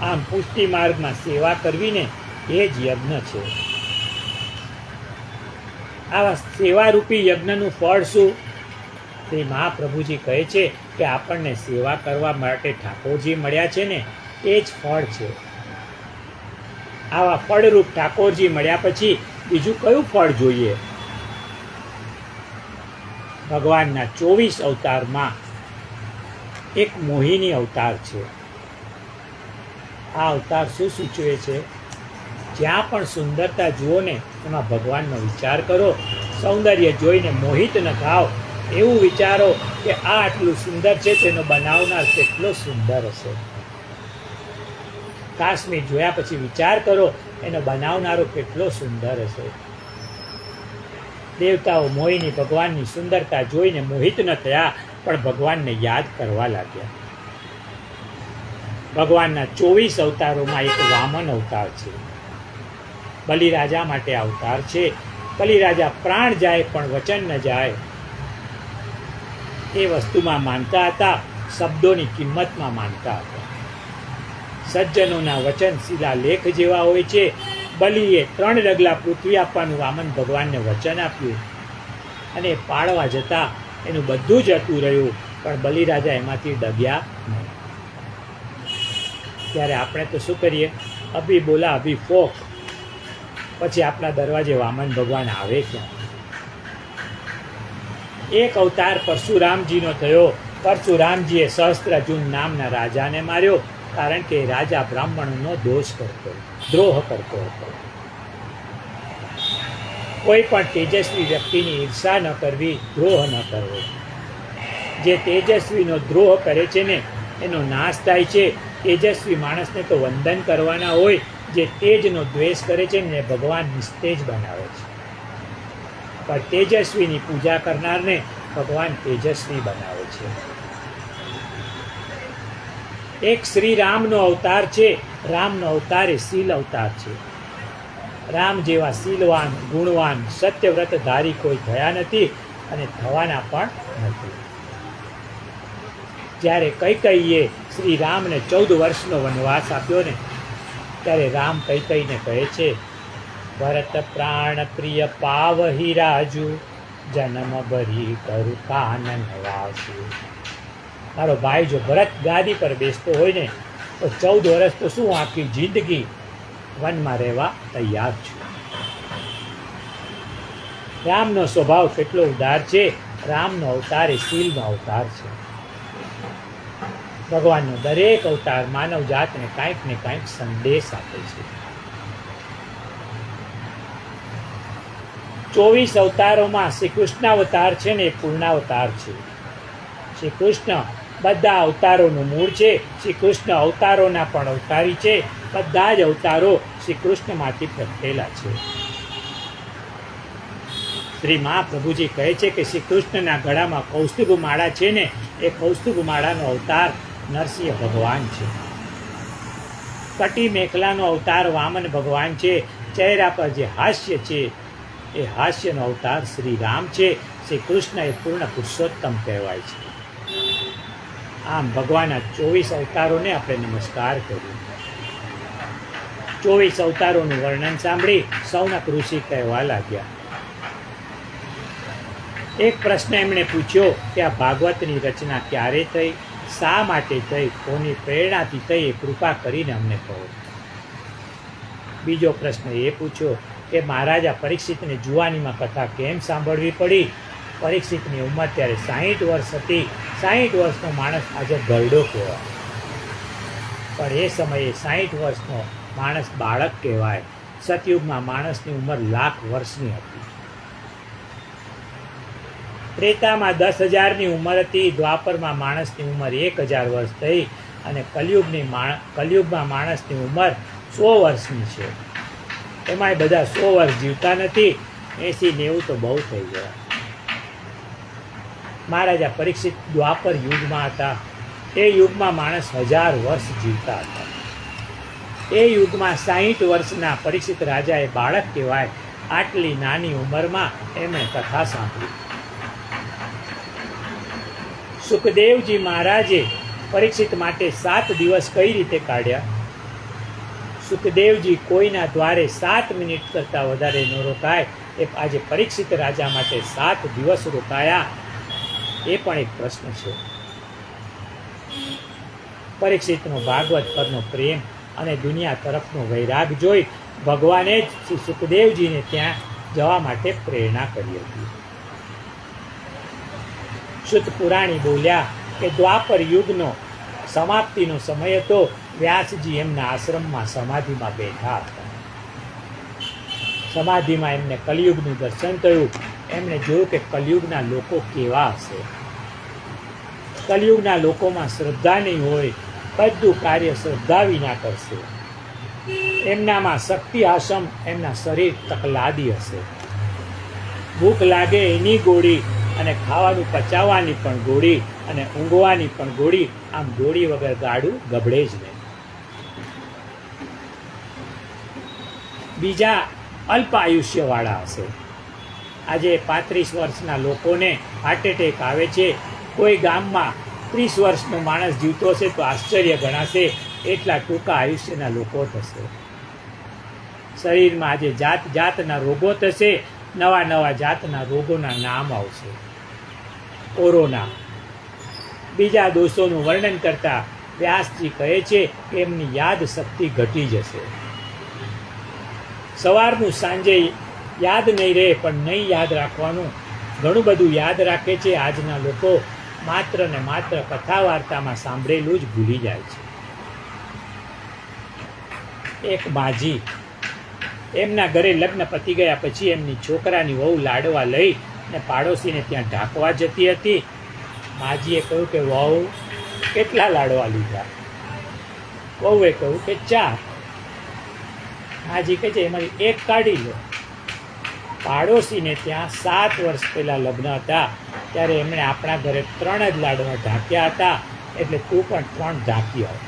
આમ પુષ્ટિ માર્ગમાં સેવા કરવીને એ જ યજ્ઞ છે. આવા સેવારૂપી યજ્ઞનું ફળ શું? શ્રી મહાપ્રભુજી કહે છે કે આપણને સેવા કરવા માટે ઠાકોરજી મળ્યા છે ને, એ જ ફળ છે. આવા ફળરૂપ ઠાકોરજી મળ્યા પછી બીજું કયું ફળ જોઈએ? ભગવાનના 24 અવતારમાં એક મોહિની અવતાર છે. આ અવતાર શું સૂચવે છે? જ્યાં પણ સુંદરતા જુઓ ને એમાં ભગવાનનો વિચાર કરો. સૌંદર્ય જોઈને મોહિત ન થાવ, એવું વિચારો કે આ આટલું સુંદર છે, તેનો બનાવનાર કેટલો સુંદર હશે. કાશ્મીર જોયા પછી વિચાર કરો એનો બનાવનારો કેટલો સુંદર હશે. દેવતાઓ મોહિની ભગવાનની સુંદરતા જોઈને મોહિત ન થયા, પણ ભગવાનને યાદ કરવા લાગ્યા. ભગવાનના 24 અવતારોમાં એક વામન અવતાર છે. બલિરાજા માટે અવતાર છે. બલિરાજા પ્રાણ જાય પણ વચન ન જાય, એ વસ્તુમાં માનતા હતા. શબ્દોની કિંમતમાં માનતા હતા. સજ્જનોના વચન સીધા લેખ જેવા હોય છે. બલિએ 3 ડગલા પૃથ્વી આપવાનું વામન ભગવાનને વચન આપ્યું, અને પાળવા જતા એનું બધું જ જતું રહ્યું, પણ બલિરાજા એમાંથી ડગ્યા નહીં. ત્યારે આપણે તો શું કરીએ? અભી બોલા અભી ફોક. પછી આપણા દરવાજે વામન ભગવાન આવે ક્યાં? એક અવતાર પરશુરામજીનો થયો. પરશુરામજીએ સહસ્ત્રાર્જુન નામના રાજાને માર્યો, કારણ કે રાજા બ્રાહ્મણોનો દ્રોહ કરતો હતો. કોઈ પણ તેજસ્વી વ્યક્તિની ઈર્ષા ન કરવી, દ્રોહ ન કરવો. જે તેજસ્વીનો દ્રોહ કરે છે ને એનો નાશ થાય છે. તેજસ્વી માણસને તો વંદન કરવાના હોય. જે તેજનો દ્વેષ કરે છે ને ભગવાન નિસ્તેજ બનાવે છે, પણ તેજસ્વીની પૂજા કરનારને ભગવાન તેજસ્વી બનાવે છે. એક શ્રી રામનો અવતાર છે. રામનો અવતાર એ શીલ અવતાર છે. રામ જેવા શીલવાન, ગુણવાન, સત્યવ્રતધારી કોઈ થયા નથી અને થવાના પણ નથી. જ્યારે કૈકેયીએ શ્રી રામને 14 વર્ષનો વનવાસ આપ્યો ને, ત્યારે રામ કૈકેયીને કહે છે, ભરત પ્રાણ પ્રિય પાવહી રાજુ, જન્મ ભરી કરું કાનન વાસુ. મારો ભાઈ જો ભરત ગાદી પર બેસતો હોય ને તો 14 વર્ષ તો શું, આખી જિંદગી વનમાં રહેવા તૈયાર છું. રામનો સ્વભાવ કેટલો ઉદાર છે. રામનો અવતાર એ શીલનો અવતાર છે. ભગવાનનો દરેક અવતાર માનવ જાતને કાંઈક ને કાંઈક સંદેશ આપે છે. 24 અવતારોમાં શ્રી કૃષ્ણ અવતાર છે ને એ પૂર્ણાવતાર છે. શ્રી કૃષ્ણ બધા અવતારોનું મૂળ છે. શ્રી કૃષ્ણ અવતારોના પણ અવતારી છે. બધા જ અવતારો શ્રી કૃષ્ણમાંથી પ્રગટેલા છે. શ્રી મહાપ્રભુજી કહે છે કે શ્રી કૃષ્ણના ગળામાં કૌસ્તુભ માળા છે ને એ કૌસ્તુભ માળાનો અવતાર નરસિંહ ભગવાન છે. કટી મેખલાનો અવતાર વામન ભગવાન છે. ચહેરા પર જે હાસ્ય છે એ હાસ્યનો અવતાર શ્રી રામ છે. શ્રી કૃષ્ણ એ પૂર્ણ પુરુષોત્તમ કહેવાય છે. આમ ભગવાનના 24 અવતારોને આપણે નમસ્કાર કરીએ. 24 અવતારોનું વર્ણન સાંભળી સૌનક ઋષિ કહેવા લાગ્યા. એક પ્રશ્ન એમણે પૂછ્યો કે આ ભાગવતની રચના ક્યારે થઈ, શા માટે થઈ, કોની પ્રેરણાથી થઈ, એ કૃપા કરીને અમને કહો. બીજો પ્રશ્ન એ પૂછ્યો કે મહારાજા પરીક્ષિતને જુવાનીમાં કથા કેમ સાંભળવી પડી. પરીક્ષિતની ઉંમર ત્યારે 60 વર્ષ હતી. 60 વર્ષનો માણસ આજે ગરડો કહેવાય, પણ એ સમયે 60 વર્ષનો માણસ બાળક કહેવાય. સતયુગમાં માણસની ઉંમર લાખ વર્ષની હતી. ત્રેતામાં 10,000ની ઉંમર હતી. દ્વાપરમાં માણસની ઉંમર 1,000 વર્ષ થઈ અને કલયુગમાં માણસની ઉંમર 100 વર્ષની છે. એમાંય બધા 100 વર્ષ જીવતા નથી. 80-90 તો બહુ થઈ ગયા. મહારાજા પરીક્ષિત દ્વાપર યુગમાં હતા. એ યુગમાં માણસ 1000 વર્ષ જીવતા હતા. એ યુગમાં 60 વર્ષના પરીક્ષિત રાજા એ બાળક કહેવાય. આટલી નાની ઉંમરમાં એમણે કથા સાંભળી. સુખદેવજી મહારાજે પરીક્ષિત માટે 7 દિવસ કઈ રીતે કાઢ્યા. સુખદેવજી કોઈના દ્વારે 7 મિનિટ કરતાં વધારે ન રોકાય. એ આજે પરીક્ષિત રાજા માટે 7 દિવસ રોકાયા. એ પણ એક પ્રશ્ન છે. પરીક્ષિતનો ભાગવત પરનો પ્રેમ અને દુનિયા તરફનો વૈરાગ જોઈ ભગવાને જ શ્રી સુખદેવજીને ત્યાં જવા માટે પ્રેરણા કરી હતી. શુદ્ધ પુરાણી બોલ્યા કે દ્વાપર યુગનો સમાપ્તિનો સમય હતો. વ્યાસજી એમના આશ્રમમાં સમાધિમાં બેઠા હતા. સમાધિમાં એમને કલિયુગનું દર્શન થયું. એમણે જોયું કે કલિયુગના લોકો કેવા હશે. કલિયુગના લોકોમાં શ્રદ્ધા નહીં હોય. બધું કાર્ય શ્રદ્ધા વિના કરશે. એમનામાં શક્તિ આસમ, એમના શરીર તકલાદી હશે. ભૂખ લાગે એની ગોળી અને ખાવાનું પચાવવાની પણ ગોળી અને ઊંઘવાની પણ ગોળી. આમ ગોળી વગર ગાડું ગબડે જ નહીં. બીજા અલ્પ આયુષ્યવાળા હશે. આજે 35 વર્ષના લોકોને હાર્ટ એટેક આવે છે. કોઈ ગામમાં 30 વર્ષનો માણસ જીવતો હશે તો આશ્ચર્ય ગણાશે. એટલા ટૂંકા આયુષ્યના લોકો થશે. શરીરમાં આજે જાત જાતના રોગો થશે. નવા નવા જાતના રોગોના નામ આવશે. કોરોના. બીજા દોષોનું વર્ણન કરતા વ્યાસજી કહે છે કે એમની યાદ શક્તિ ઘટી જશે. સવારનું સાંજે યાદ નહીં રહે, પણ નહીં યાદ રાખવાનું ઘણું બધું યાદ રાખે છે. આજના લોકો માત્ર ને માત્ર કથા વાર્તામાં સાંભળેલું જ ભૂલી જાય છે. એક માજી, એમના ઘરે લગ્ન પતી ગયા પછી એમની છોકરાની વહુ લાડવા લઈ ને પાડોશીને ત્યાં ઢાંકવા જતી હતી. માજીએ કહ્યું કે વહુ કેટલા લાડવા લીધા. વહુએ કહ્યું કે 4. માજી કહે છે એમાંથી એક કાઢી લો. પાડોશીને ત્યાં 7 વર્ષ પહેલાં લગ્ન હતા ત્યારે એમણે આપણા ઘરે 3 જ લાડવા ઢાંક્યા હતા, એટલે તું પણ 3 ઢાંકી આવ.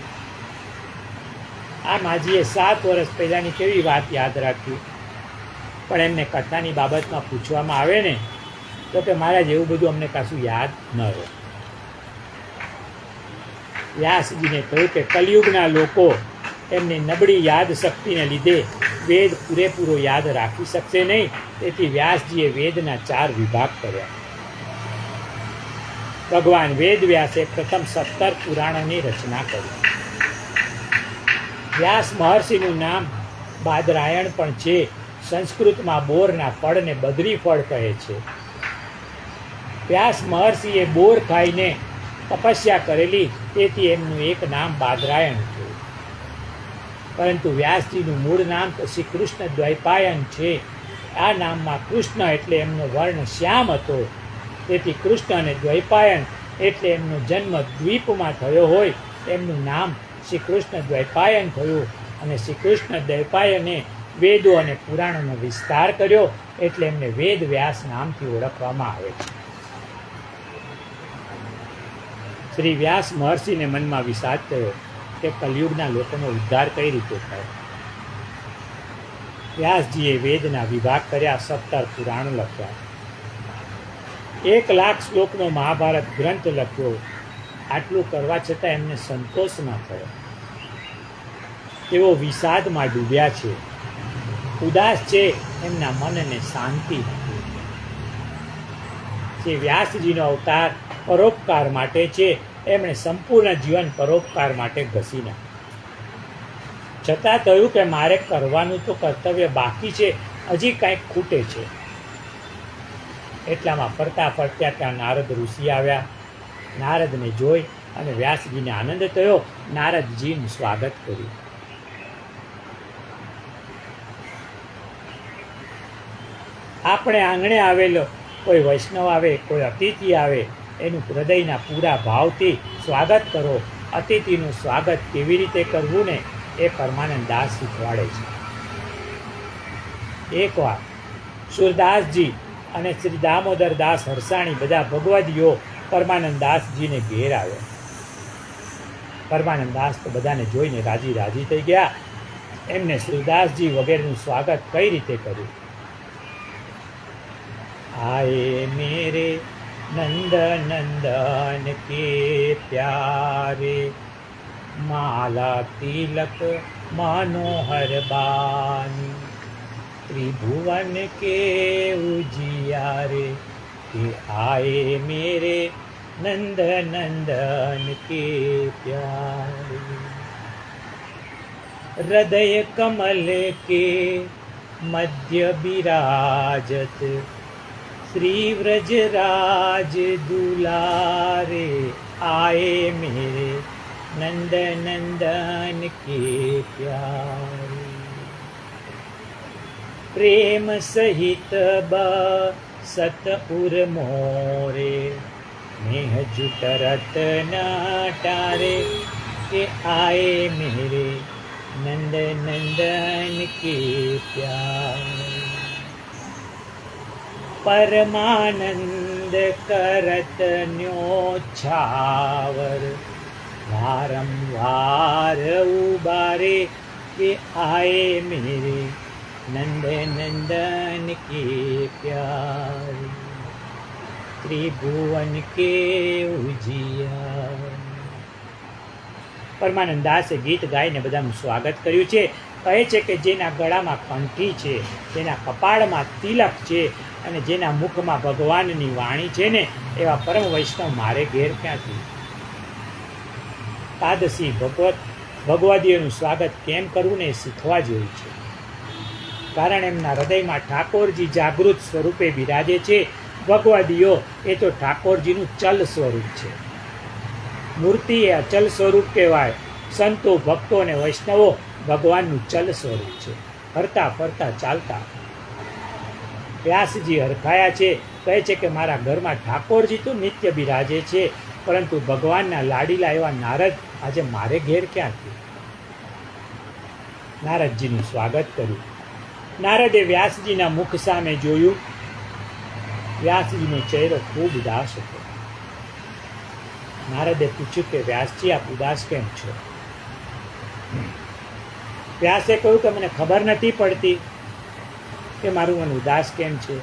આ માજીએ 7 વર્ષ પહેલાંની કેવી વાત યાદ રાખી. પણ એમને કથાની બાબતમાં પૂછવામાં આવે ને તો કે મહારાજ એવું બધું અમને કશું યાદ ન રહે. વ્યાસજીને કહ્યું કે કલિયુગના લોકો એમની નબળી યાદ શક્તિને લીધે વેદ પૂરેપૂરો યાદ રાખી શકશે નહીં. તેથી વ્યાસજીએ વેદના 4 વિભાગ કર્યા. ભગવાન વેદ વ્યાસે પ્રથમ 17 પુરાણોની રચના કરી. વ્યાસ મહર્ષિનું નામ બાદરાયણ પણ છે. સંસ્કૃતમાં બોરના ફળને બદરી ફળ કહે છે. વ્યાસ મહર્ષિએ બોર ખાઈને તપસ્યા કરેલી, તેથી એમનું એક નામ બાદરાયણ છે. પરંતુ વ્યાસજીનું મૂળ નામ તો શ્રી કૃષ્ણ દ્વૈપાયન છે. આ નામમાં કૃષ્ણ એટલે એમનો વર્ણ શ્યામ હતો, તેથી કૃષ્ણ અને દ્વૈપાયન એટલે એમનો જન્મ દ્વીપમાં થયો હોય એમનું નામ શ્રી કૃષ્ણ દ્વૈપાયન થયું. અને શ્રી કૃષ્ણ દ્વૈપાયને વેદો અને પુરાણોનો વિસ્તાર કર્યો, એટલે એમને વેદ વ્યાસ નામથી ઓળખવામાં આવે છે. શ્રી વ્યાસ મહર્ષિને મનમાં વિષાદ થયો કે કલયુગના લોકોનો ઉદ્ધાર કઈ રીતે થાય. વ્યાસજીએ વેદના વિભાગ કર્યા, 17 પુરાણો લખ્યા, 1,00,000 શ્લોકનો મહાભારત ગ્રંથ લખ્યો. આટલું કરવા છતાં એમને સંતોષ ન થયો. તેઓ વિષાદમાં ડૂબ્યા છે, ઉદાસ છે, એમના મનને શાંતિ નથી. જે વ્યાસજીનો અવતાર પરોપકાર માટે છે, એમણે સંપૂર્ણ જીવન પરોપકાર માટે ઘસી નાખ્યું. છતાં કહ્યું કે મારે કરવાનું તો કર્તવ્ય બાકી છે, હજી કાંઈક ખૂટે છે. એટલામાં ફરતા ફરતા ત્યાં નારદ ઋષિ આવ્યા. નારદને જોઈ અને વ્યાસજીને આનંદ થયો. નારદજીનું સ્વાગત કર્યું. આપણે આંગણે આવેલો કોઈ વૈષ્ણવ આવે, કોઈ અતિથિ આવે, એનું હૃદયના પૂરા ભાવથી સ્વાગત કરો. અતિથિનું સ્વાગત કેવી રીતે કરવું ને એ પરમાનંદ દાસ શીખવાડે છે. એકવાર સુરદાસજી અને શ્રી દામોદર દાસ હરસાણી બધા ભગવદીઓ પરમાનંદ દાસજીને ઘેર આવ્યા. પરમાનંદ દાસ તો બધાને જોઈને રાજી રાજી થઈ ગયા. એમને સુરદાસજી વગેરેનું સ્વાગત કઈ રીતે કર્યું. आए मेरे नंद नंदन के प्यारे, माला तिलक मनोहर बानी, त्रिभुवन के उजियारे, के आए मेरे नंद नंदन के प्यारे. हृदय कमल के मध्य विराजत, श्री व्रजराज दुलारे, आए मेरे नंद नंदन के प्यारे. प्रेम सहित बसत उर मोरे, नेह जुट रतन टारे, के आए मेरे नंद नंदन के प्यारे. परमानंद करत न्योछावर, वारंवार उबारे, के आए मेरे नंद नंदन के प्यारे. त्रिभुवन के उजियार. પરમાનંદ દાસે ગીત ગાઈને બધાનું સ્વાગત કર્યું છે. કહે છે કે જેના ગળામાં કંઠી છે, જેના કપાળમાં તિલક છે અને જેના મુખમાં ભગવાનની વાણી છે ને, એવા પરમ વૈષ્ણવ મારે ઘેર ક્યાંથી. તાદસી ભગવદીઓનું સ્વાગત કેમ કરવું ને એ શીખવા જેવું છે. કારણ એમના હૃદયમાં ઠાકોરજી જાગૃત સ્વરૂપે બિરાજે છે. ભગવદીઓ એ તો ઠાકોરજીનું ચલ સ્વરૂપ છે. મૂર્તિ એ અચલ સ્વરૂપ કહેવાય. સંતો, ભક્તો અને વૈષ્ણવો ભગવાનનું ચલ સ્વરૂપ છે, હરતા ફરતા ચાલતા. વ્યાસજી હરખાયા છે. કહે છે કે મારા ઘરમાં ઠાકોરજી તો નિત્ય બિરાજે છે, પરંતુ ભગવાનના લાડીલા એવા નારદ આજે મારે ઘેર ક્યાંથી. નારદજીનું સ્વાગત કર્યું. નારદે વ્યાસજીના મુખ સામે જોયું. વ્યાસજીનો ચહેરો ખૂબ ઉદાસ હતો. નારદે પૂછ્યું કે વ્યાસજી આપ ઉદાસ કેમ છો. વ્યાસે કહ્યું કે મને ખબર નથી પડતી કે મારું મન ઉદાસ કેમ છે.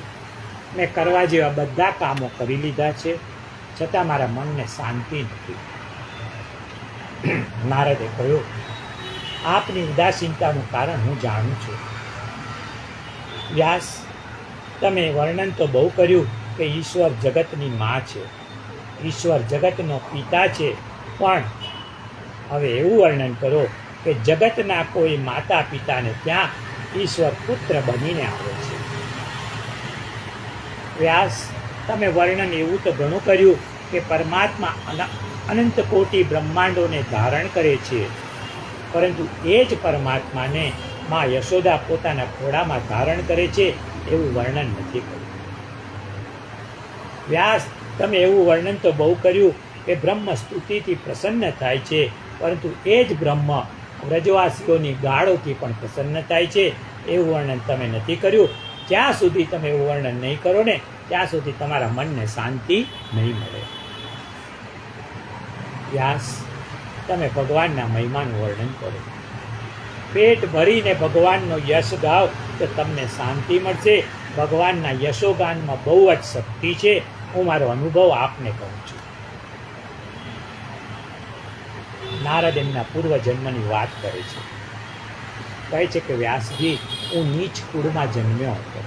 મેં કરવા જેવા બધા કામો કરી લીધા છે, છતાં મારા મનને શાંતિ નથી. નારદે કહ્યું આપની ઉદાસીનતાનું કારણ હું જાણું છું. વ્યાસ, તમે વર્ણન તો બહુ કર્યું કે ઈશ્વર જગતની મા છે, ઈશ્વર જગતનો પિતા છે, પણ હવે એવું વર્ણન કરો કે જગતના કોઈ માતા પિતાને ત્યાં ઈશ્વર પુત્ર બનીને આવે છે. વ્યાસ, તમે વર્ણન એવું તો ઘણું કર્યું કે પરમાત્મા અનંત કોટી બ્રહ્માંડોને ધારણ કરે છે, પરંતુ એ જ પરમાત્માને માં યશોદા પોતાના ખોળામાં ધારણ કરે છે એવું વર્ણન નથી કર્યું. વ્યાસ, તમે એવું વર્ણન તો બહુ કર્યું કે બ્રહ્મ સ્તુતિથી પ્રસન્ન થાય છે, પરંતુ એ જ બ્રહ્મ વ્રજવાસીઓની ગાળોથી પણ પ્રસન્ન થાય છે એવું વર્ણન તમે નથી કર્યું. જ્યાં સુધી તમે એવું વર્ણન નહીં કરો ને ત્યાં સુધી તમારા મનને શાંતિ નહીં મળે. વ્યાસ, તમે ભગવાનના મહિમાનું વર્ણન કરો. પેટ ભરીને ભગવાનનો યશ ગાઓ તો તમને શાંતિ મળશે. ભગવાનના યશોગાનમાં બહુ જ શક્તિ છે. હું મારો અનુભવ આપને કહું છું. નારદ એમના પૂર્વજન્મની વાત કરે છે. કહે છે કે વ્યાસજી, હું નીચ કુળમાં જન્મ્યો હતો.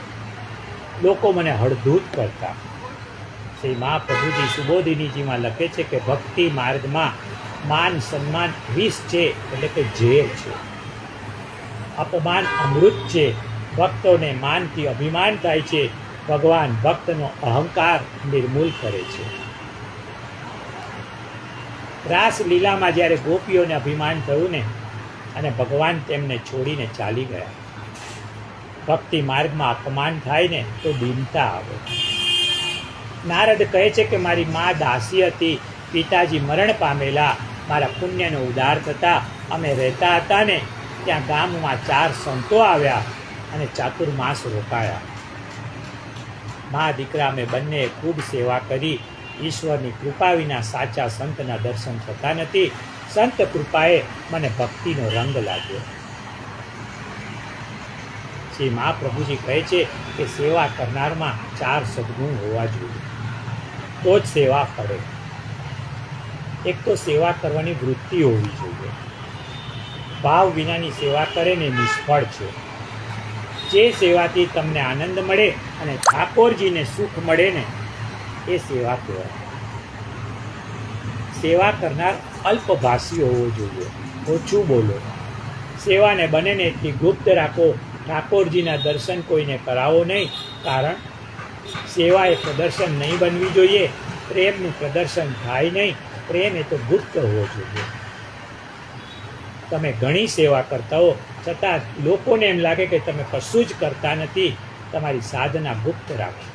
લોકો મને હળધૂત કરતા. શ્રી મહાપ્રભુજી સુબોધિનીજીમાં લખે છે કે ભક્તિ માર્ગમાં માન સન્માન વિષ છે, એટલે કે ઝેર છે. અપમાન અમૃત છે. ભક્તોને માનથી અભિમાન થાય છે. ભગવાન ભક્તનો અહંકાર નિર્મૂલ કરે છે. રાસલીલામાં જ્યારે ગોપીઓને અભિમાન થયું ને અને ભગવાન તેમને છોડીને ચાલી ગયા. ભક્તિ માર્ગમાં અપમાન થાય ને તો દીનતા આવે. નારદ કહે છે કે મારી મા દાસી હતી, પિતાજી મરણ પામેલા. મારા પુણ્યનો ઉદ્ધાર થતા અમે રહેતા હતા ને ત્યાં ગામમાં 4 સંતો આવ્યા અને ચાતુર્માસ રોકાયા. મા દીકરા અમે બંને ખૂબ સેવા કરી. ઈશ્વરની કૃપા વિના સાચા સંતના દર્શન થતા નથી. સંત કૃપાએ મને ભક્તિનો રંગ લાગ્યો. શ્રી મહાપ્રભુજી કહે છે કે સેવા કરનારમાં 4 સદગુણ હોવા જોઈએ તો જ સેવા કરે. એક તો સેવા કરવાની વૃત્તિ હોવી જોઈએ. ભાવ વિનાની સેવા કરે ને નિષ્ફળ છે. જે સેવાથી તમને આનંદ મળે અને ઠાકોરજીને સુખ મળે ને એ સેવા કહેવાય. સેવા કરનાર અલ્પભાષી હોવો જોઈએ, ઓછું બોલો. સેવાને બને ને એટલી ગુપ્ત રાખો. ઠાકોરજીના દર્શન કોઈને કરાવો નહીં, કારણ સેવા એ પ્રદર્શન નહીં બનવી જોઈએ. પ્રેમનું પ્રદર્શન થાય નહીં. પ્રેમ એ તો ગુપ્ત હોવો જોઈએ. તમે ઘણી સેવા કરતા હો છતાં લોકોને એમ લાગે કે તમે કશું જ કરતા નથી. તમારી સાધના ગુપ્ત રાખો.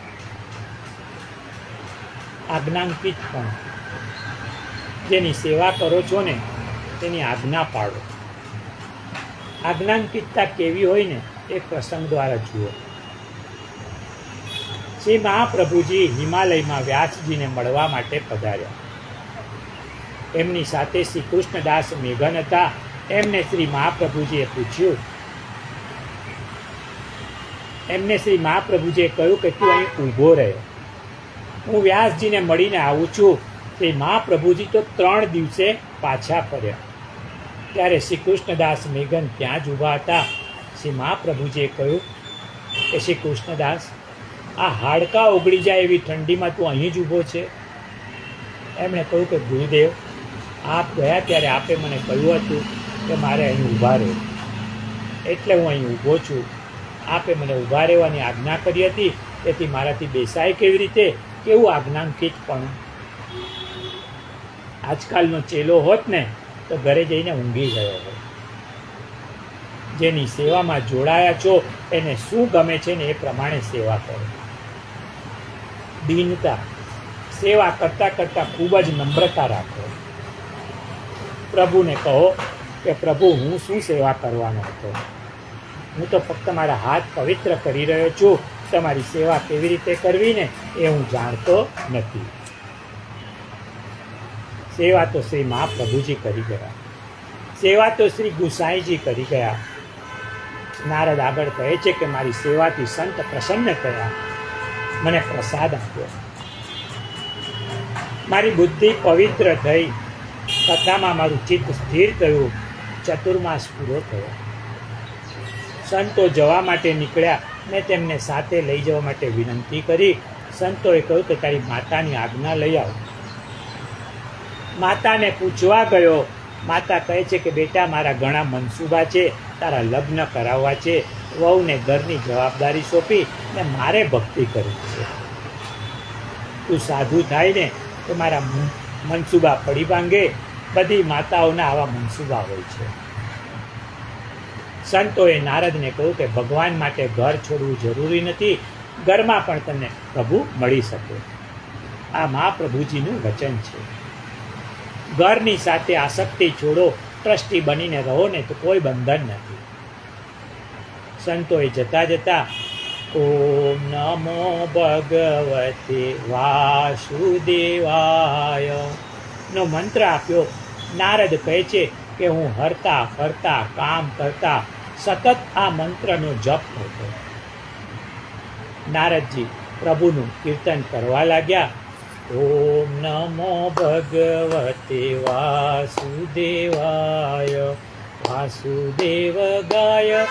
આજ્ઞાંકિત પણ, જેની સેવા કરો છો ને તેની આજ્ઞા પાડો. આજ્ઞાંકિતતા કેવી હોય ને એક પ્રસંગ દ્વારા જુઓ. શ્રી મહાપ્રભુજી હિમાલયમાં વ્યાસજીને મળવા માટે પધાર્યા. એમની સાથે શ્રી કૃષ્ણદાસ મેઘન હતા. એમને શ્રી મહાપ્રભુજીએ પૂછ્યું, એમને શ્રી મહાપ્રભુજીએ કહ્યું કે તું અહીં ઊભો રહ્યો, હું વ્યાસજીને મળીને આવું છું. શ્રી મહાપ્રભુજી તો 3 દિવસે પાછા ફર્યા. ત્યારે શ્રી કૃષ્ણદાસ મેઘન ત્યાં જ ઊભા હતા. શ્રી મહાપ્રભુજીએ કહ્યું કે શ્રી કૃષ્ણદાસ, આ હાડકાં ઓગળી જાય એવી ઠંડીમાં તું અહીં જ ઊભો છે. એમણે કહ્યું કે ગુરુદેવ, આપ ગયા ત્યારે આપે મને કહ્યું હતું કે મારે અહીં ઊભા રહેવું, એટલે હું અહીં ઊભો છું. આપે મને ઊભા રહેવાની આજ્ઞા કરી હતી, તેથી મારાથી બેસાય કેવી રીતે? કેવું આજ્ઞાંકિત પણ. આજકાલનો ચેલો હોત ને તો ઘરે જઈને ઊંઘી ગયો હોય. જેની સેવામાં જોડાયા છો એને શું ગમે છે ને એ પ્રમાણે સેવા કરો. દીનતા, સેવા કરતાં કરતાં ખૂબ જ નમ્રતા રાખો. પ્રભુને કહો કે પ્રભુ, હું શું સેવા કરવાનો હતો? હું તો ફક્ત મારા હાથ પવિત્ર કરી રહ્યો છું. તમારી સેવા કેવી રીતે કરવી ને એ હું જાણતો નથી. સેવા તો શ્રી મહાપ્રભુજી કરી ગયા. સેવા તો શ્રી ગુસાઈજી કરી ગયા. નારદ આગળ કહે છે કે મારી સેવાથી સંત પ્રસન્ન થયા, મને પ્રસાદ આપ્યો. મારી બુદ્ધિ પવિત્ર થઈ. કથામાં મારું ચિત્ત સ્થિર થયું. ચતુર્માસ પૂરો થયો. સંતો જવા માટે નીકળ્યા. મેં તેમને સાથે લઈ જવા માટે વિનંતી કરી. સંતોએ કહ્યું કે તારી માતાની આજ્ઞા લઈ આવ. માતાને પૂછવા ગયો માતા કહે છે કે બેટા, મારા ઘણા મનસૂબા છે, તારા લગ્ન કરાવવા છે, વહુને ઘરની જવાબદારી સોંપી ને મારે ભક્તિ કરવી છે. તું સાધુ થાય ને તો મારા મનસૂબા પડી ભાંગે. બધી માતાઓના આવા મનસૂબા હોય છે. સંતોએ નારદને કહ્યું કે ભગવાન માટે ઘર છોડવું જરૂરી નથી, ઘરમાં પણ તમને પ્રભુ મળી શકે. આ મહાપ્રભુજીનું વચન છે. ઘરની સાથે આસક્તિ છોડો, ટ્રસ્ટી બનીને રહો ને તો કોઈ બંધન નથી. સંતોએ જતા જતા ઓમ નમો ભગવતે વાસુદેવાય નો મંત્ર આપ્યો. નારદ કહે છે કે હું હરતા ફરતા કામ કરતા સતત આ મંત્રનો જપ કરતો. નારદજી પ્રભુનું કીર્તન કરવા લાગ્યા. ઓમ નમો ભગવતે વાસુદેવાય, વાસુદેવ ગાય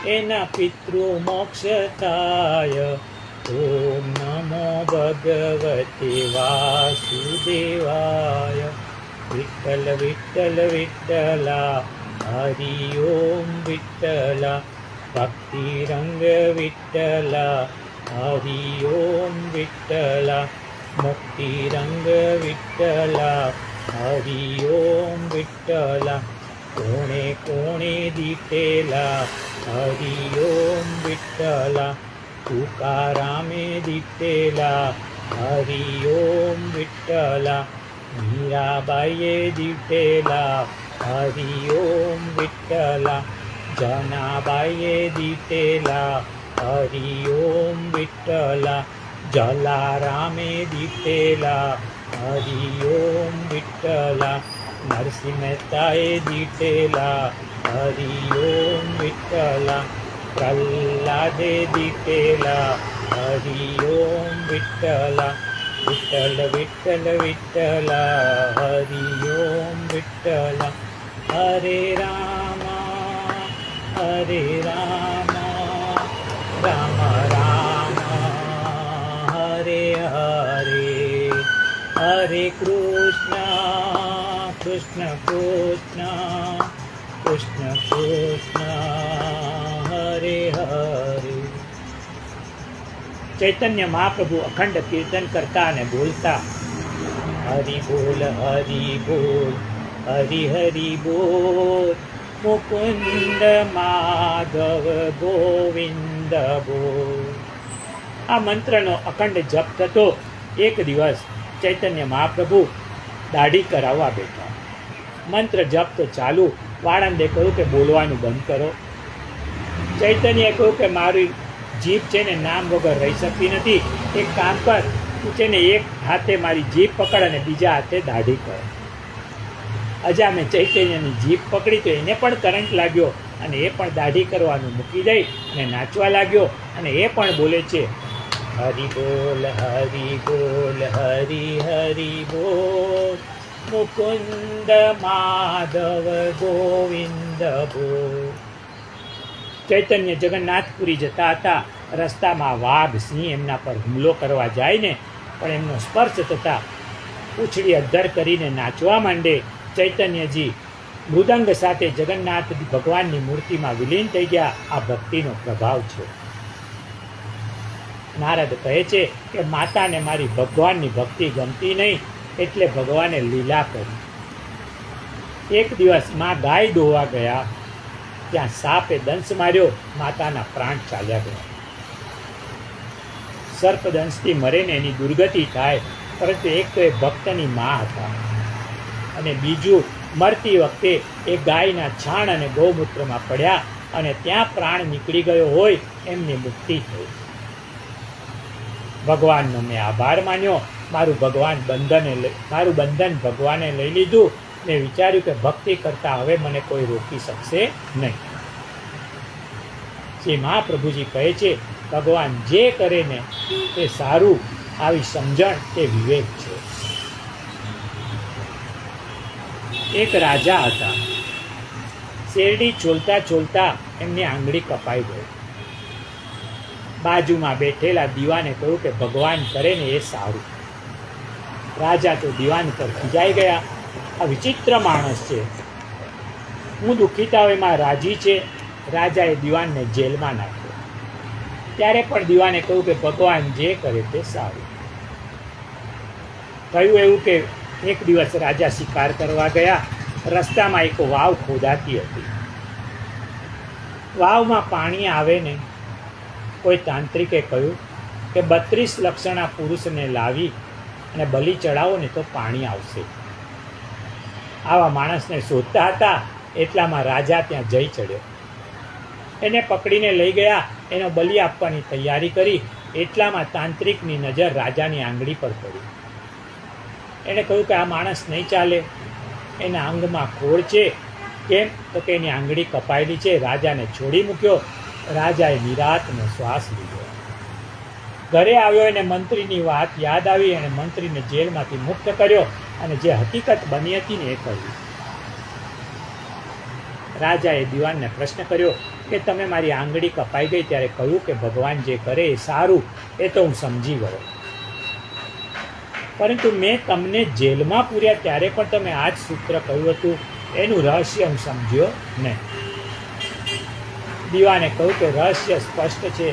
એના પિતૃ મોક્ષ થાય. ઓમ નમો ભગવતે વાસુદેવાય, વિઠ્ઠલ વિઠ્ઠલ વિઠ્ઠલા, હરિ ઓમ વિઠ્ઠલા, ભક્તિ રંગ વિઠ્ઠલા, હરિ ઓમ વિઠ્ઠલા, મુક્તિ રંગ વિઠ્ઠલા, હરિ ઓમ વિઠ્ઠલા, કોણે કોણે દીઠેલા, હરિ ઓમ વિઠ્ઠલા, તુકારામે દીઠેલા, હરિ ઓમ વિઠ્ઠલા, મીરાબાઈએ દીઠેલા, હરિ ઓમ વિઠ્ઠલા, જનાબાઈએ દીઠેલા, હરિ ઓમ વિઠ્ઠલા, જલારામે દીઠેલા, હરિ ઓમ વિઠ્ઠલા, નરસિંહ મહેતાએ દીઠેલા, હરિ ઓમ વિઠ્ઠલા, પ્રહલાદે દીઠેલા, હરિ ઓમ વિઠ્ઠલા, વિઠ્ઠલ વિઠ્ઠલ વિઠ્ઠલા, હરિ ઓમ વિઠ્ઠલા, હરે રામ રામ રામ હરે હરે, હરે કૃષ્ણ કૃષ્ણ કૃષ્ણ કૃષ્ણ કૃષ્ણ હરે હરે. ચૈતન્ય મહાપ્રભુ અખંડ કીર્તન કરતા અને બોલતા, હરિ બોલ હરિ બોલ, હરિ હરિ બોલ, મુકુંદ માધવ ગોવિંદ બોલ. આ મંત્રનો અખંડ જપ થતો. એક દિવસ ચૈતન્ય મહાપ્રભુ દાઢી કરાવવા બેઠા. મંત્ર જપ તો ચાલુ. વાળંદે કહ્યું કે બોલવાનું બંધ કરો. ચૈતન્યએ કહ્યું કે મારી જીભ છે ને નામ વગર રહી શકતી નથી. એક કામ કર, તું છે ને એક હાથે મારી જીભ પકડ અને બીજા હાથે દાઢી કર. અજામે ચૈતન્યની જીભ પકડી તો એને પણ કરંટ લાગ્યો અને એ પણ દાઢી કરવાનું મૂકી દઈ અને નાચવા લાગ્યો. અને એ પણ બોલે છે, હરિ બોલ હરિ બોલ, હરિ હરિ બોલ, મુકુંદ માધવ ગોવિંદ બોલ. ચૈતન્ય જગન્નાથપુરી જતા હતા. રસ્તામાં વાઘ સિંહ એમના પર હુમલો કરવા જાય ને પણ એમનો સ્પર્શ થતાં પૂંછડી અદ્ધર કરીને નાચવા માંડે. ચૈતન્યજી મૃદંગ સાથે જગન્નાથ ભગવાનની મૂર્તિમાં વિલીન થઈ ગયા. આ ભક્તિનો પ્રભાવ છે. નારદ કહે છે કે માતાને મારી ભગવાનની ભક્તિ ગમતી નહીં એટલે ભગવાને લીલા કરી. એક દિવસ માં ગાય દોવા ગયા. ત્યાં સાપે દંશ માર્યો. માતાના પ્રાણ ચાલ્યા ગયા. સર્પદંશથી મરે ને એની દુર્ગતિ થાય, પરંતુ એક તો એ ભક્તની માં હતા અને બીજું મરતી વખતે એ ગાયના છાણ અને ગૌમૂત્રમાં પડ્યા અને ત્યાં પ્રાણ નીકળી ગયો હોય એમની મુક્તિ થઈ. ભગવાનનો મેં આભાર માન્યો. મારું બંધન ભગવાને લઈ લીધું ને વિચાર્યું કે ભક્તિ કરતા હવે મને કોઈ રોકી શકશે નહીં. શ્રી મહાપ્રભુજી કહે છે, ભગવાન જે કરે ને તે સારું. આવી સમજણ તે વિવેક છે. એક રાજા હતા. શેરડી છોલતા છોલતા એમની આંગળી કપાઈ ગઈ. બાજુમાં બેઠેલા દીવાને કહ્યું કે ભગવાન કરે ને એ સારું. રાજા તો દીવાન પર ખીજાઈ ગયા. આ વિચિત્ર માણસ છે. હું દુઃખિતાઓ એમાં રાજી છે. રાજાએ દીવાનને જેલમાં નાખ્યો. ત્યારે પણ દીવાને કહ્યું કે ભગવાન જે કરે તે સારું. કહ્યું એવું કે એક દિવસ રાજા શિકાર કરવા ગયા. રસ્તામાં એક વાવ ખોદાતી હતી. વાવમાં પાણી આવે ને કોઈ તાંત્રિકે કહ્યું કે 32 લક્ષણા પુરુષને લાવી અને બલિ ચડાવો ને તો પાણી આવશે. આવા માણસને શોધતા હતા એટલામાં રાજા ત્યાં જઈ ચડ્યો. એને પકડીને લઈ ગયા. એનો બલિ આપવાની તૈયારી કરી. એટલામાં તાંત્રિકની નજર રાજાની આંગળી પર પડી. એણે કહ્યું કે આ માણસ નહીં ચાલે, એના અંગમાં ખોડ છે. કેમ? તો કે એની આંગળી કપાયેલી છે. રાજાને છોડી મૂક્યો. રાજાએ નિરાંતનો શ્વાસ લીધો. ઘરે આવ્યો. એને મંત્રીની વાત યાદ આવી. એણે મંત્રીને જેલમાંથી મુક્ત કર્યો અને જે હકીકત બની હતી ને એ કહ્યું. રાજાએ દીવાનને પ્રશ્ન કર્યો કે તમે મારી આંગળી કપાઈ ગઈ ત્યારે કહ્યું કે ભગવાન જે કરે એ સારું, એ તો હું સમજી ગયો, પરંતુ મેં તમને જેલમાં પૂર્યા ત્યારે પણ તમે આ જ સૂત્ર કહ્યું હતું, એનું રહસ્ય હું સમજ્યો નહીં. દીવાને કહ્યું કે રહસ્ય સ્પષ્ટ છે.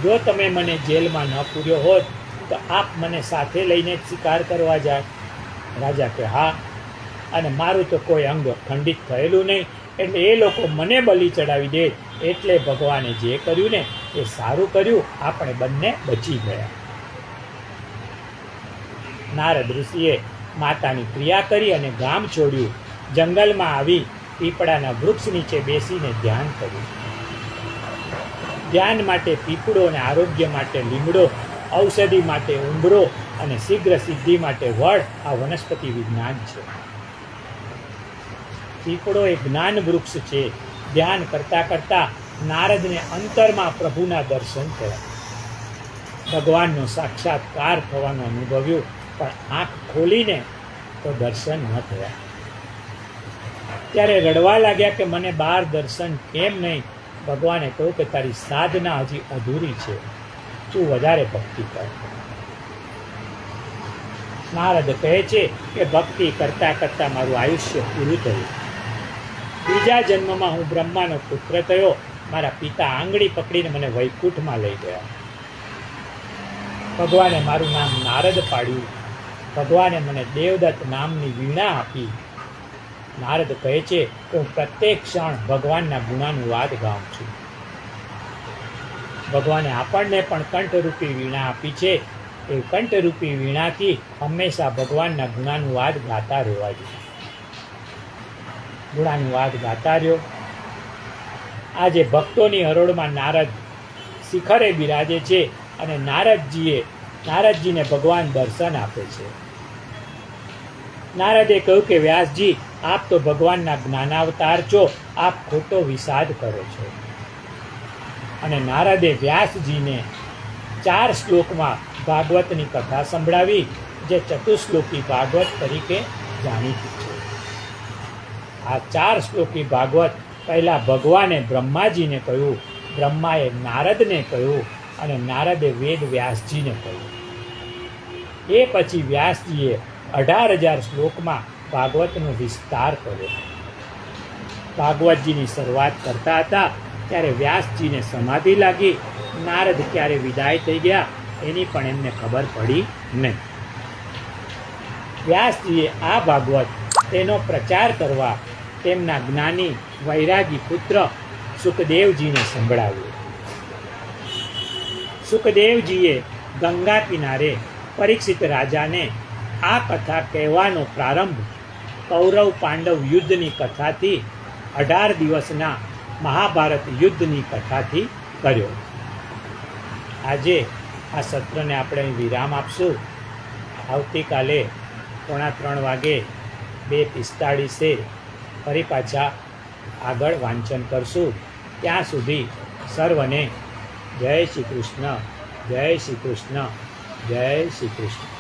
જો તમે મને જેલમાં ન પૂર્યો હોત તો આપ મને સાથે લઈને જ શિકાર કરવા જાય. રાજા કે હા, અને મારું તો કોઈ અંગ ખંડિત થયેલું નહીં, એટલે એ લોકો મને બલિ ચડાવી દે. એટલે ભગવાને જે કર્યું ને એ સારું કર્યું. આપણે બંને બચી ગયા. નારદ ઋષિએ માતાની ક્રિયા કરી અને ગામ છોડ્યું. જંગલમાં આવી પીપળાના વૃક્ષ નીચે બેસીને ધ્યાન કર્યું. ધ્યાન માટે પીપળો અને આરોગ્ય માટે લીમડો, ઔષધિ માટે ઉંબરો અને શીઘ્ર સિદ્ધિ માટે વડ. આ વનસ્પતિ વિજ્ઞાન છે. પીપળો એ જ્ઞાન વૃક્ષ છે. ધ્યાન કરતા કરતા નારદને અંતરમાં પ્રભુના દર્શન થયા. ભગવાનનો સાક્ષાત્કાર થવાનું અનુભવ્યું, પણ આંખ ખોલીને તો દર્શન ન થયા. ત્યારે રડવા લાગ્યા કે મને બહાર દર્શન કેમ નહીં? ભગવાને કહ્યું કે તારી સાધના હજી અધૂરી છે, તું વધારે ભક્તિ કર. નારદ કહે છે કે ભક્તિ કરતા કરતા મારું આયુષ્ય પૂરું થયું. બીજા જન્મમાં હું બ્રહ્માનો પુત્ર થયો. મારા પિતા આંગળી પકડીને મને વૈકુંઠમાં લઈ ગયા. ભગવાને મારું નામ નારદ પાડ્યું. ભગવાને મને દેવદત્ત નામની વીણા આપી. નારદ કહે છે કે હું પ્રત્યેક ક્ષણ ભગવાનના ગુણાનુવાદ ગાઉં છું. ભગવાને આપણને પણ કંઠરૂપી વીણા આપી છે. એ કંઠરૂપી વીણાથી હંમેશા ભગવાનના ગુણાનુવાદ ગાતા રહેવા જોઈએ. ગુણાનુવાદ ગાતા રહ્યો. આજે ભક્તોની હરોળમાં નારદ શિખરે બિરાજે છે અને નારદજીને ભગવાન દર્શન આપે છે. નારદે કહ્યું કે વ્યાસજી, આપ તો ભગવાનના જ્ઞાનાવતાર છો, આપ ખોટો વિષાદ કરો છો. અને નારદે વ્યાસજીને 4 શ્લોકમાં ભાગવતની કથા સંભળાવી, જે ચતુશ્લોકી ભાગવત તરીકે જાણીતી છે. આ 4 શ્લોકી ભાગવત પહેલાં ભગવાને બ્રહ્માજીને કહ્યું, બ્રહ્માએ નારદને કહ્યું અને નારદે વેદ વ્યાસજીને કહ્યું. એ પછી વ્યાસજીએ 18,000 શ્લોકમાં ભાગવતનો વિસ્તાર કર્યો. ભાગવતજીની શરૂઆત કરતા હતા ત્યારે વ્યાસજીને સમાધિ લાગી. નારદ ક્યારે વિદાય થઈ ગયા એની પણ એમને ખબર પડી નહીં. વ્યાસજીએ આ ભાગવત તેનો પ્રચાર કરવા તેમના જ્ઞાની વૈરાગી પુત્ર સુખદેવજીને સંભળાવ્યું. સુખદેવજીએ ગંગા કિનારે પરીક્ષિત રાજાને આ કથા કહેવાનો પ્રારંભ કૌરવ પાંડવ યુદ્ધની કથાથી, 18 દિવસના મહાભારત યુદ્ધની કથાથી કર્યો. આજે આ સત્રને આપણે અહીં વિરામ આપશું. આવતીકાલે 2:45 વાગે 2:45 ફરી પાછા આગળ વાંચન કરશું. ત્યાં સુધી સર્વને જય શ્રી કૃષ્ણ, જય શ્રી કૃષ્ણ, જય શ્રી કૃષ્ણ.